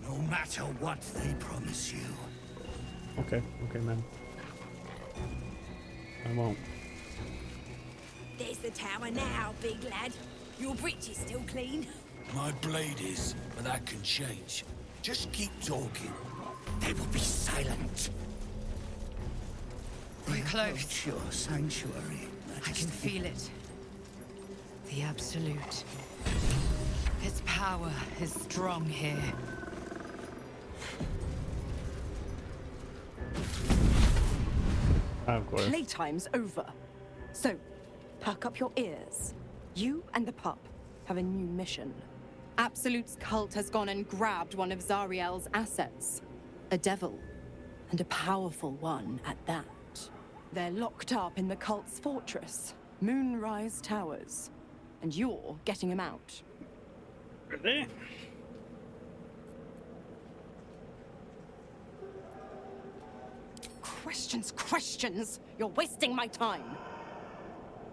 No matter what they promise you. Okay, man. I won't. There's the tower now, big lad. Your breech is still clean. My blade is, but that can change. Just keep talking. They will be silent. We're close. Your sanctuary, Majesty. I can feel it. The Absolute. Its power is strong here. Of course. Playtime's over. So, perk up your ears. You and the pup have a new mission. Absolute's cult has gone and grabbed one of Zariel's assets. A devil. And a powerful one at that. They're locked up in the cult's fortress, Moonrise Towers. And you're getting him out. Really? Questions! You're wasting my time!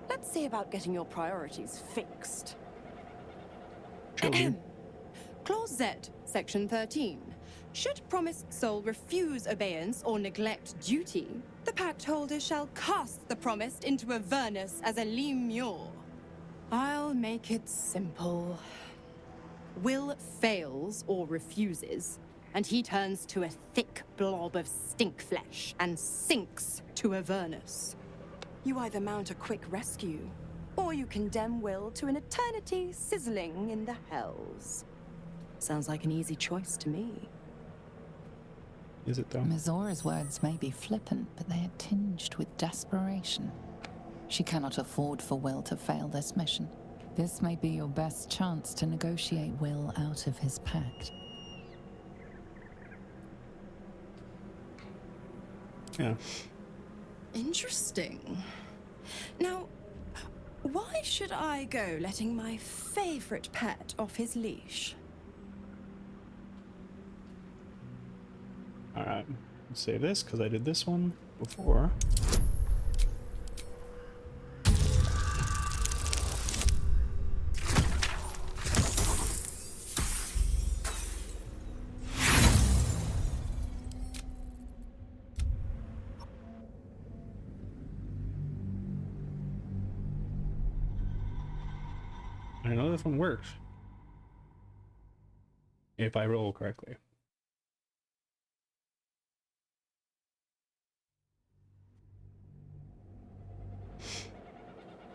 Let's see about getting your priorities fixed. Clause Z, Section 13. Should promised soul refuse obeyance or neglect duty, the pact holder shall cast the promised into Avernus as a lemure. I'll make it simple. Will fails or refuses, and he turns to a thick blob of stink flesh and sinks to Avernus. You either mount a quick rescue, or you condemn Will to an eternity sizzling in the hells. Sounds like an easy choice to me. Is it though? Mizora's words may be flippant, but they are tinged with desperation. She cannot afford for Will to fail this mission. This may be your best chance to negotiate Will out of his pact. Yeah. Interesting. Now, why should I go letting my favorite pet off his leash? Alright, let's save this because I did this one before. I know this one works. If I roll correctly.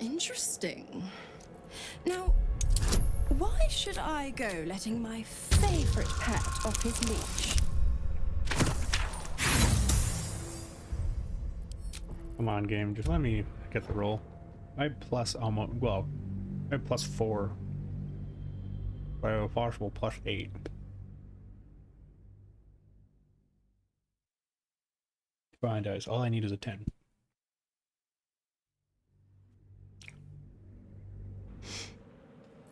Interesting. Now, why should I go letting my favorite pet off his leash? Come on, game, just let me get the roll. I plus almost, well, I plus 4. By a possible plus 8. Fine, dice. All I need is a 10.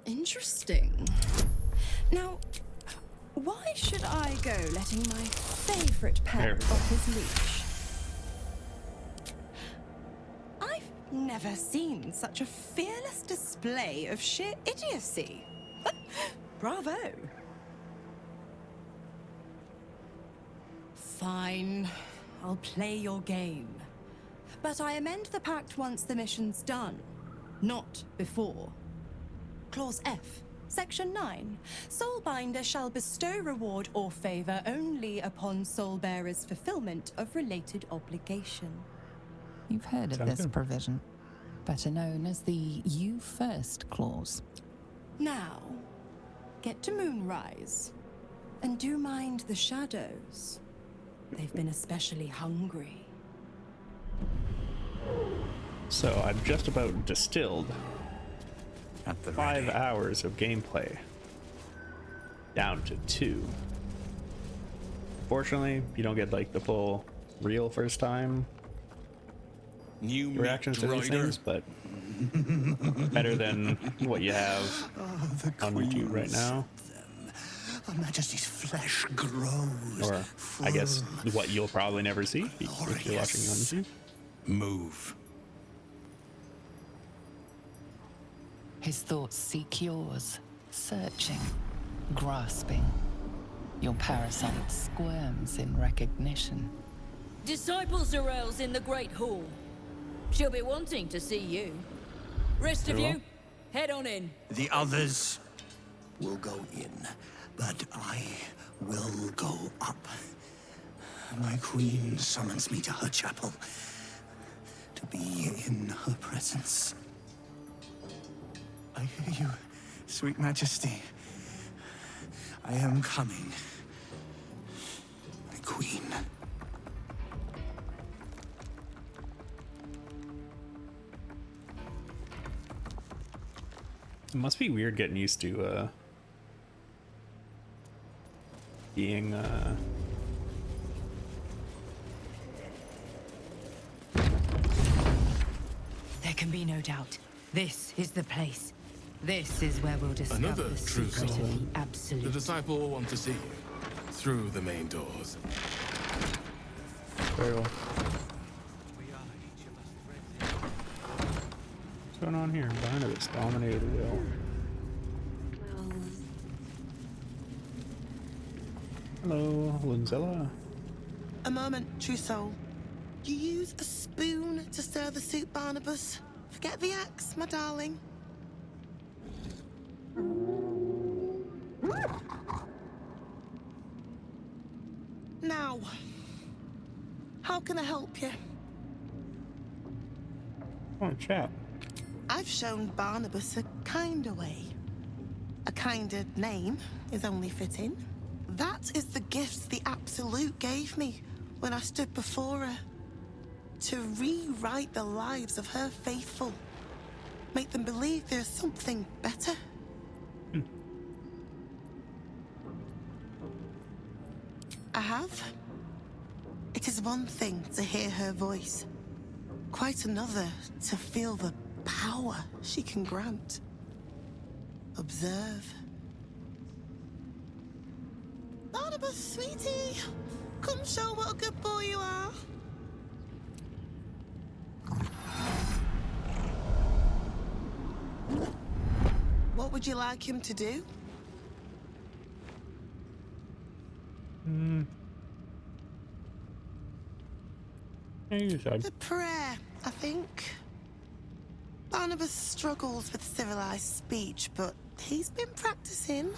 Interesting. Now, why should I go letting my favorite pet off his leash? I've never seen such a fearless display of sheer idiocy. Bravo. Fine. I'll play your game. But I amend the pact once the mission's done, not before. Clause F, Section 9. Soulbinder shall bestow reward or favor only upon soulbearer's fulfillment of related obligation. You've heard of this provision, better known as the You First clause. Now, get to Moonrise, and do mind the shadows. They've been especially hungry. So I've just about distilled 5 hours of gameplay down to 2. Fortunately, you don't get like the full real first time reactions to these things, but better than what you have on YouTube right now. Her Majesty's flesh grows. Or I guess what you'll probably never see if you're watching on YouTube. Move. His thoughts seek yours, searching, grasping. Your parasite squirms in recognition. Disciple Zarel's in the Great Hall. She'll be wanting to see you. Rest of you, head on in. The others will go in, but I will go up. My queen summons me to her chapel to be in her presence. I hear you, sweet majesty. I am coming, my queen. It must be weird getting used to being There can be no doubt. This is the place. This is where we'll discover Another the true secret soul. of the absolute. The disciple will want to see you through the main doors. Very well. What's going on here? Behind this dominated will. Hello, Linzella. A moment, true soul. You use a spoon to stir the soup, Barnabas. Forget the axe, my darling. Now, how can I help you? Oh, chat. I've shown Barnabas a kinder way. A kinder name is only fitting. That is the gifts the Absolute gave me when I stood before her. To rewrite the lives of her faithful. Make them believe there's something better. I have. It is one thing to hear her voice. Quite another to feel the power she can grant. Observe. Barnabas, sweetie, come show what a good boy you are. What would you like him to do? The prayer, I think. Barnabas struggles with civilized speech, but he's been practicing.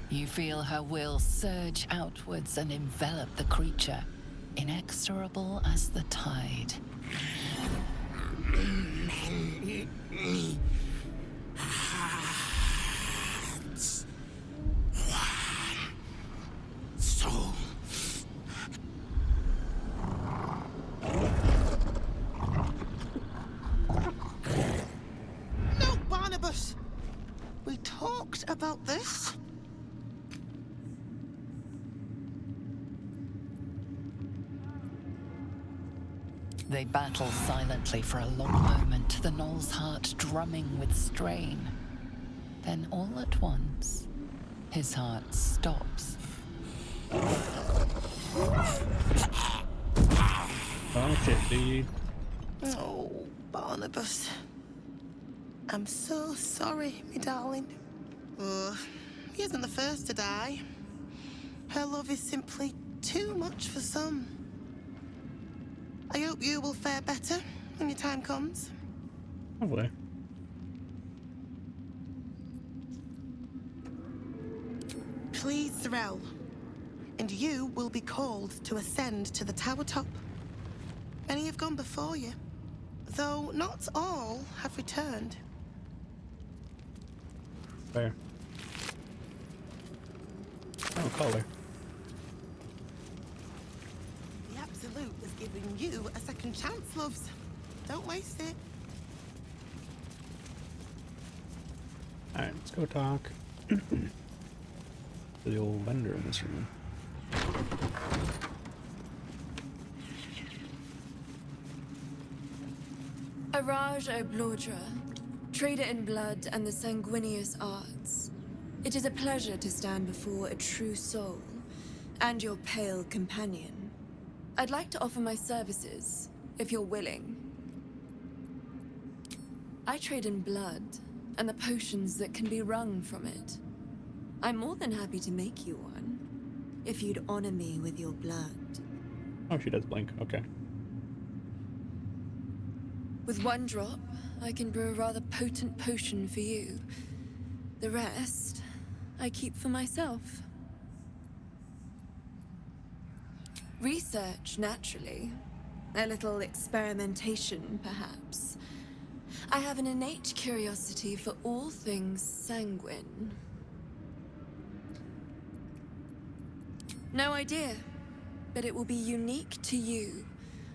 You feel her will surge outwards and envelop the creature, inexorable as the tide. Soul. No, Barnabas! We talked about this. They battle silently for a long moment, the Gnoll's heart drumming with strain. Then all at once, his heart stops. Oh shit, dude. Oh, Barnabas. I'm so sorry, me darling. He isn't the first to die. Her love is simply too much for some. I hope you will fare better when your time comes. Hopefully. Please, Zarel. And you will be called to ascend to the tower top. Many have gone before you, though not all have returned. Fair. Oh, color. The Absolute is giving you a second chance, loves. Don't waste it. Alright, let's go talk to the old vendor in this room. Araj O'Blodra, trader in blood and the sanguineous arts. It is a pleasure to stand before a true soul, and your pale companion. I'd like to offer my services, if you're willing. I trade in blood, and the potions that can be wrung from it. I'm more than happy to make you one, if you'd honor me with your blood. Oh, she does blink. Okay. With one drop, I can brew a rather potent potion for you. The rest, I keep for myself. Research, naturally. A little experimentation, perhaps. I have an innate curiosity for all things sanguine. No idea, but it will be unique to you.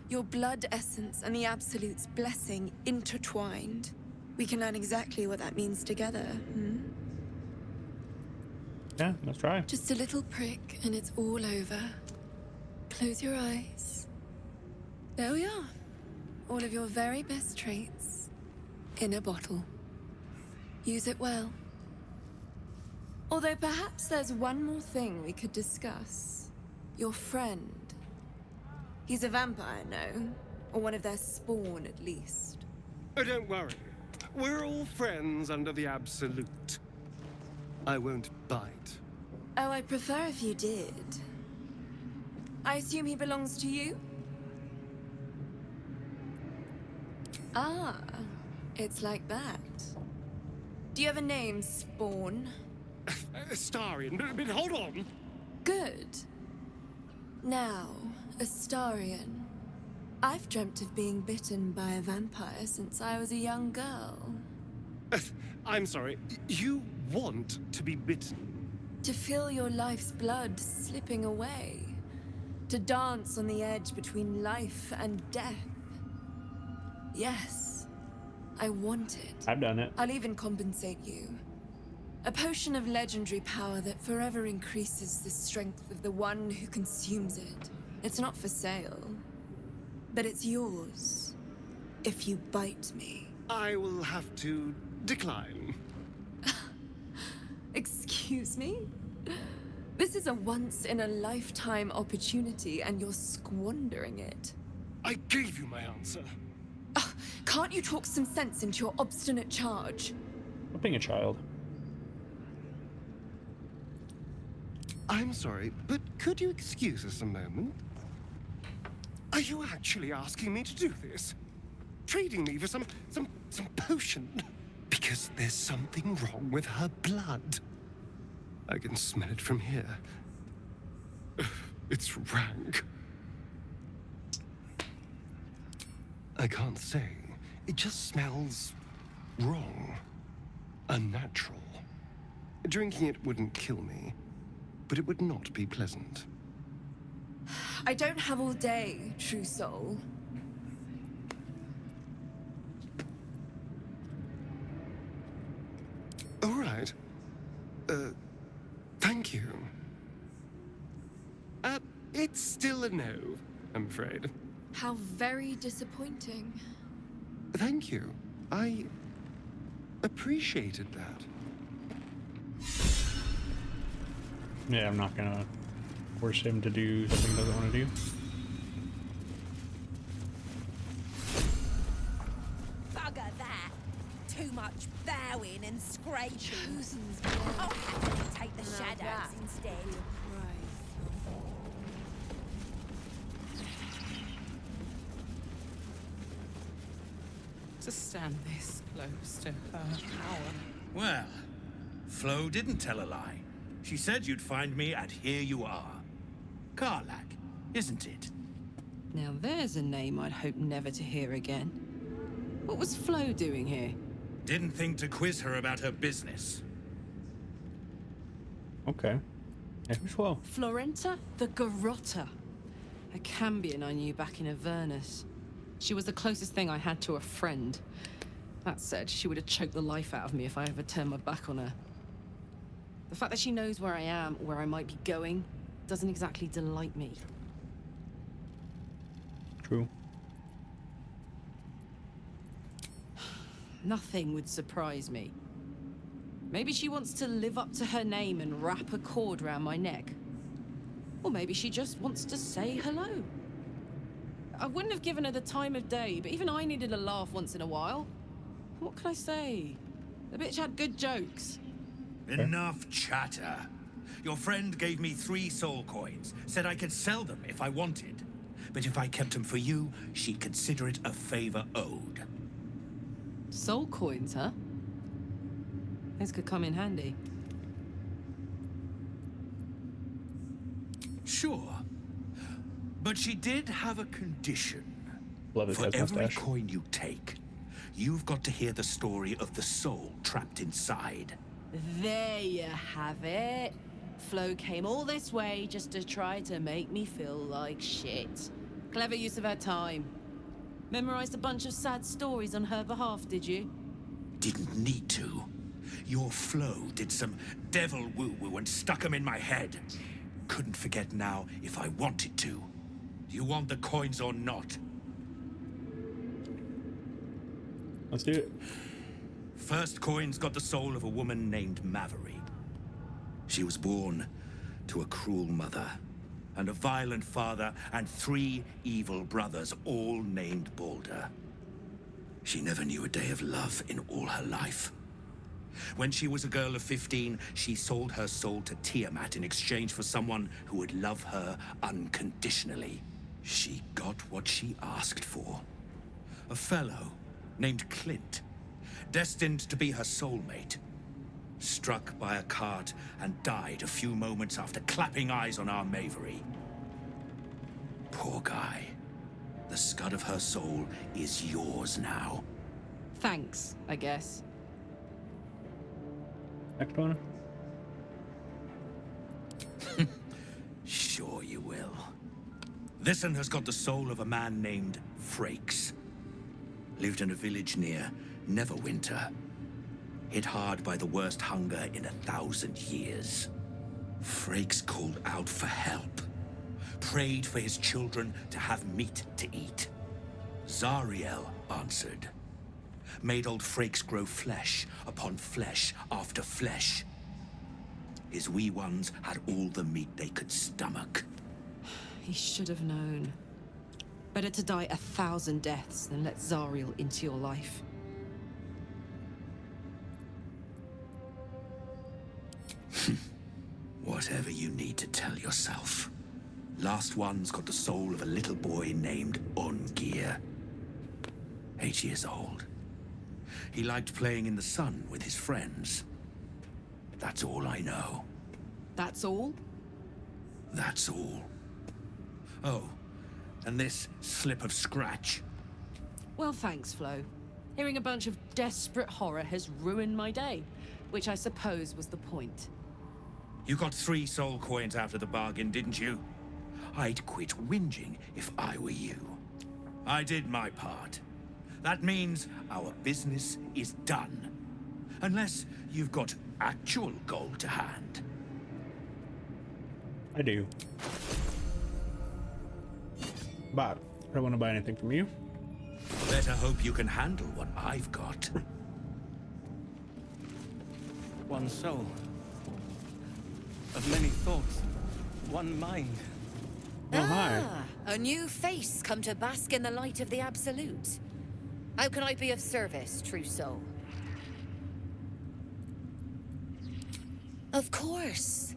Your blood essence and the Absolute's blessing intertwined. We can learn exactly what that means together, Yeah, let's try. Just a little prick and it's all over. Close your eyes. There we are. All of your very best traits in a bottle. Use it well. Although perhaps there's one more thing we could discuss. Your friend. He's a vampire, no? Or one of their spawn, at least. Oh, don't worry. We're all friends under the Absolute. I won't bite. Oh, I'd prefer if you did. I assume he belongs to you? Ah, it's like that. Do you have a name, Spawn? Astarion, but hold on. Good. Now, Astarion. I've dreamt of being bitten by a vampire since I was a young girl. I'm sorry, you want to be bitten? To feel your life's blood slipping away. To dance on the edge between life and death. Yes, I want it. I've done it. I'll even compensate you. A potion of legendary power that forever increases the strength of the one who consumes it. It's not for sale, but it's yours if you bite me. I will have to decline. Excuse me? This is a once-in-a-lifetime opportunity, and you're squandering it. I gave you my answer. Can't you talk some sense into your obstinate charge? I'm being a child. I'm sorry, but could you excuse us a moment? Are you actually asking me to do this? Trading me for some potion? Because there's something wrong with her blood. I can smell it from here. It's rank. I can't say. It just smells wrong. Unnatural. Drinking it wouldn't kill me, but it would not be pleasant. I don't have all day, true soul. All right. Thank you. It's still a no, I'm afraid. How very disappointing. Thank you. I appreciated that. Yeah, I'm not gonna force him to do something he doesn't want to do. Bugger that. Too much bowing and scraping. I'll have to take the shadows instead. To stand this close to her power. Well, Flo didn't tell a lie. She said you'd find me, and here you are. Karlach, isn't it? Now there's a name I'd hope never to hear again. What was Flo doing here? Didn't think to quiz her about her business. Okay. Yeah, who's Flo? Florenta the Garotta. A Cambion I knew back in Avernus. She was the closest thing I had to a friend. That said, she would have choked the life out of me if I ever turned my back on her. The fact that she knows where I am, where I might be going, doesn't exactly delight me. True. Nothing would surprise me. Maybe she wants to live up to her name and wrap a cord around my neck. Or maybe she just wants to say hello. I wouldn't have given her the time of day, but even I needed a laugh once in a while. What can I say? The bitch had good jokes. Enough chatter. Your friend gave me 3 soul coins, said I could sell them if I wanted. But if I kept them for you, she'd consider it a favor owed. Soul coins, huh? Those could come in handy. Sure. But she did have a condition. Love his For every mustache. coin you take, you've got to hear the story of the soul trapped inside. There you have it. Flo came all this way just to try to make me feel like shit. Clever use of her time. Memorized a bunch of sad stories on her behalf, did you? Didn't need to. Your Flo did some devil woo-woo and stuck 'em in my head. Couldn't forget now if I wanted to. You want the coins or not? Let's do it. First coin's got the soul of a woman named Maverick. She was born to a cruel mother, and a violent father, and 3 evil brothers, all named Baldur. She never knew a day of love in all her life. When she was a girl of 15, she sold her soul to Tiamat in exchange for someone who would love her unconditionally. She got what she asked for. A fellow named Clint, destined to be her soulmate. Struck by a cart and died a few moments after clapping eyes on our Mavery. Poor guy. The scud of her soul is yours now. Thanks, I guess. Next one. Sure you will. This one has got the soul of a man named Frakes. Lived in a village near Neverwinter. Hit hard by the worst hunger in 1,000 years. Frakes called out for help. Prayed for his children to have meat to eat. Zariel answered. Made old Frakes grow flesh upon flesh after flesh. His wee ones had all the meat they could stomach. He should have known. Better to die 1,000 deaths than let Zariel into your life. Whatever you need to tell yourself. Last one's got the soul of a little boy named Ungir. 8 years old. He liked playing in the sun with his friends. That's all I know. That's all? That's all. Oh, and this slip of scratch. Well, thanks, Flo. Hearing a bunch of desperate horror has ruined my day, which I suppose was the point. You got 3 soul coins out of the bargain, didn't you? I'd quit whinging if I were you. I did my part. That means our business is done. Unless you've got actual gold to hand. I do. But I don't want to buy anything from you. Better hope you can handle what I've got. One soul. Of many thoughts. One mind. A new face come to bask in the light of the Absolute. How can I be of service, true soul? Of course.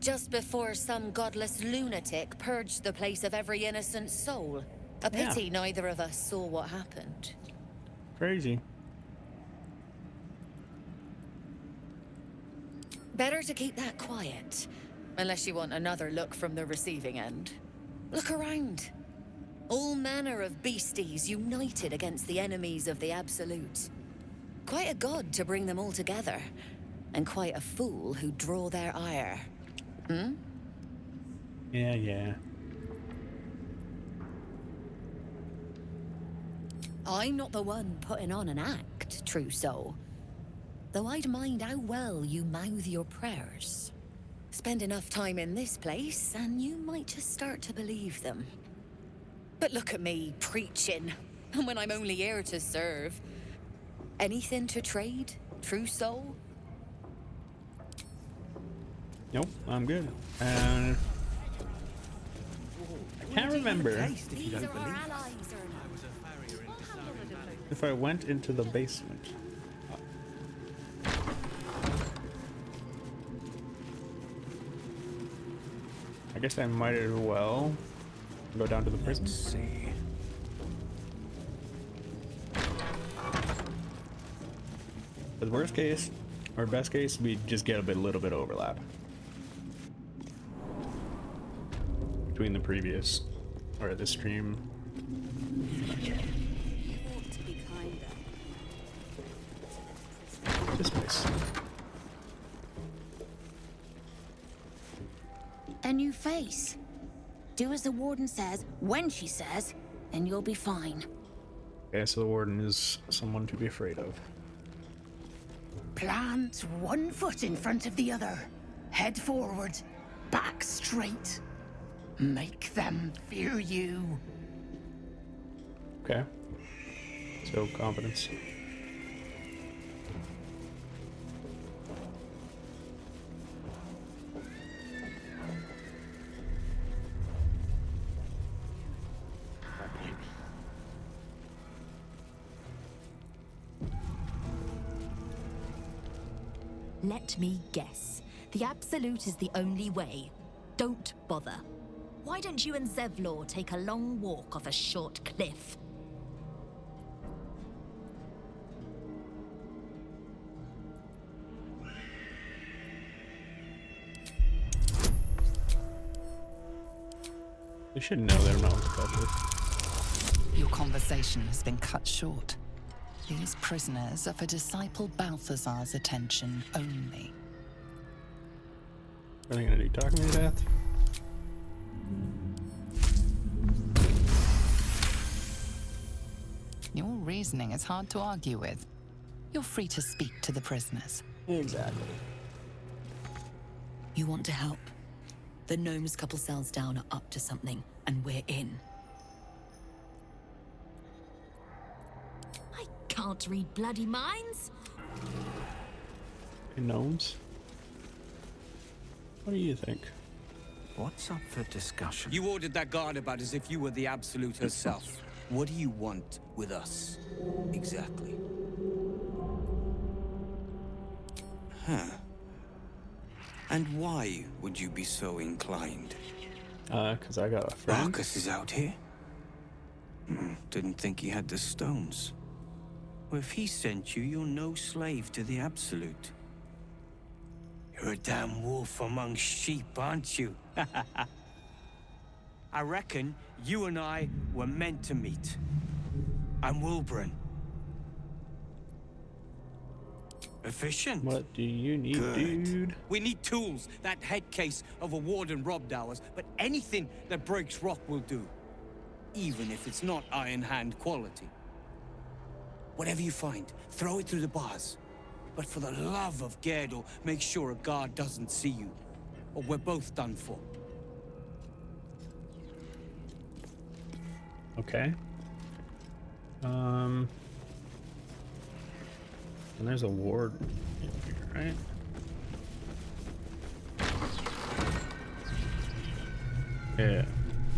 Just before some godless lunatic purged the place of every innocent soul. A pity neither of us saw what happened. Crazy. Better to keep that quiet. Unless you want another look from the receiving end. Look around. All manner of beasties united against the enemies of the Absolute. Quite a god to bring them all together. And quite a fool who'd draw their ire. Hmm? Yeah. I'm not the one putting on an act, true soul. Though I'd mind how well you mouth your prayers. Spend enough time in this place, and you might just start to believe them. But look at me, preaching, when I'm only here to serve. Anything to trade, true soul? Nope, I'm good. And I can't remember if I went into the basement. I guess I might as well go down to the prison. Let's see. But worst case, or best case, we just get a little bit of overlap between the previous, or the stream. This place. A new face. Do as the warden says, when she says, and you'll be fine. Okay, so the warden is someone to be afraid of. Plant one foot in front of the other. Head forward. Back straight. Make them fear you. Okay. So, confidence. Let me guess. The Absolute is the only way. Don't bother. Why don't you and Zevlor take a long walk off a short cliff? They should know they're not special. Your conversation has been cut short. These prisoners are for Disciple Balthazar's attention only. Are they gonna do talking me to death? Your reasoning is hard to argue with. You're free to speak to the prisoners. Exactly. You want to help? The gnomes couple cells down are up to something, and we're in. I can't read bloody minds. Gnomes? What do you think? What's up for discussion? You ordered that guard about as if you were the Absolute herself. What do you want with us? Exactly. Huh. And why would you be so inclined? 'Cause I got a friend. Marcus is out here? Didn't think he had the stones. Well, if he sent you, you're no slave to the Absolute. You're a damn wolf among sheep, aren't you? I reckon you and I were meant to meet. I'm Wilburn. Efficient. What do you need, Good. dude? We need tools. That head case of a warden robbed ours, but anything that breaks rock will do. Even if it's not Iron Hand quality. Whatever you find, throw it through the bars. But for the love of Gerdel, make sure a guard doesn't see you, or we're both done for. Okay. And there's a ward in here, right? Yeah.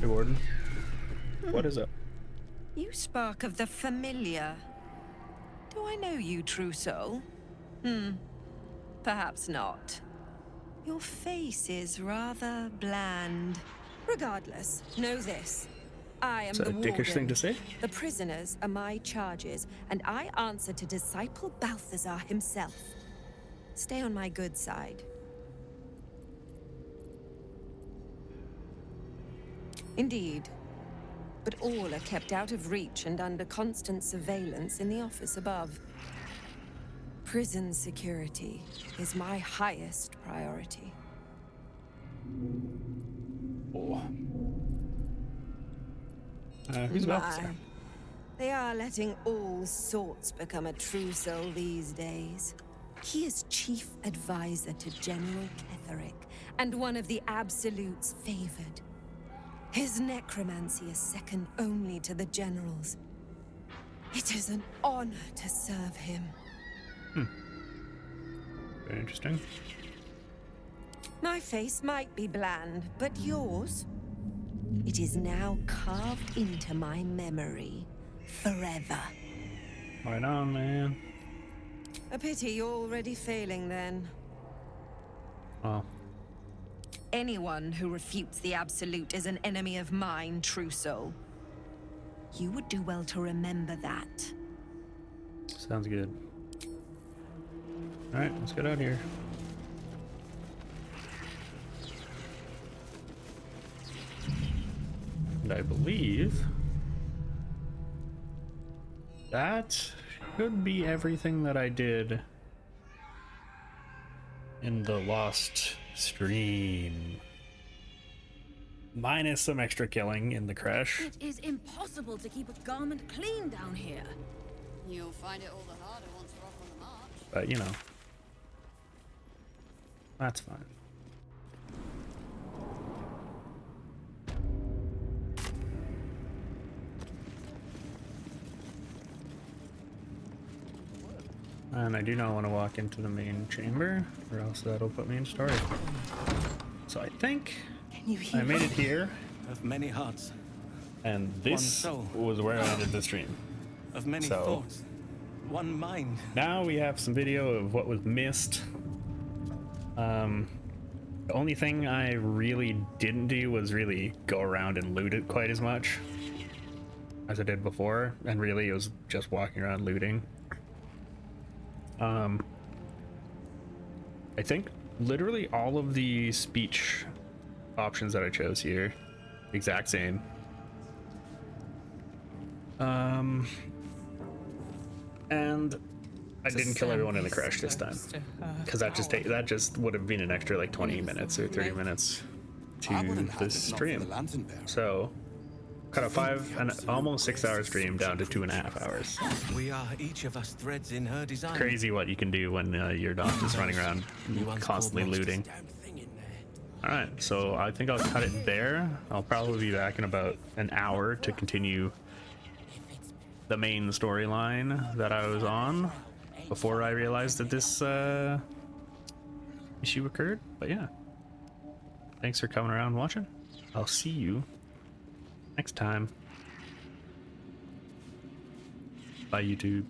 Hey, warden. What is up? You spark of the familiar. Do I know you, true soul? Perhaps not. Your face is rather bland. Regardless, know this. I am Is that the a dickish warden. thing to say? The prisoners are my charges, and I answer to Disciple Balthazar himself. Stay on my good side. Indeed. But all are kept out of reach and under constant surveillance in the office above. Prison security is my highest priority. Oh. Who's Balthazar? They are letting all sorts become a true soul these days. He is chief advisor to General Ketherick, and one of the Absolute's favored. His necromancy is second only to the General's. It is an honor to serve him. Very interesting. My face might be bland, but yours? It is now carved into my memory forever. Right on, man. A pity you're already failing then. Well. Anyone who refutes the Absolute is an enemy of mine, true soul. You would do well to remember that. Sounds good. Alright, let's get out of here. And I believe that should be everything that I did in the lost stream. Minus some extra killing in the crash. It is impossible to keep a garment clean down here. You'll find it all the harder once we're off on the march. But, you know, that's fine. And I do not want to walk into the main chamber, or else that'll put me in story. So I think I made it here. Of many hearts. And this was where I ended the stream. Of many thoughts. One mind. Now we have some video of what was missed. The only thing I really didn't do was really go around and loot it quite as much as I did before, and really it was just walking around looting. I think literally all of the speech options that I chose here, exact same. And I didn't kill everyone in the crash this time, because that just would have been an extra like 20 minutes or 30 minutes to the stream. So cut a almost 6 hour stream down to 2.5 hours. We are each of us threads in her design. Crazy what you can do when you're not just running around constantly looting. All right, so I think I'll cut it there. I'll probably be back in about an hour to continue the main storyline that I was on before I realized that this issue occurred. But yeah, thanks for coming around and watching. I'll see you next time. Bye, YouTube.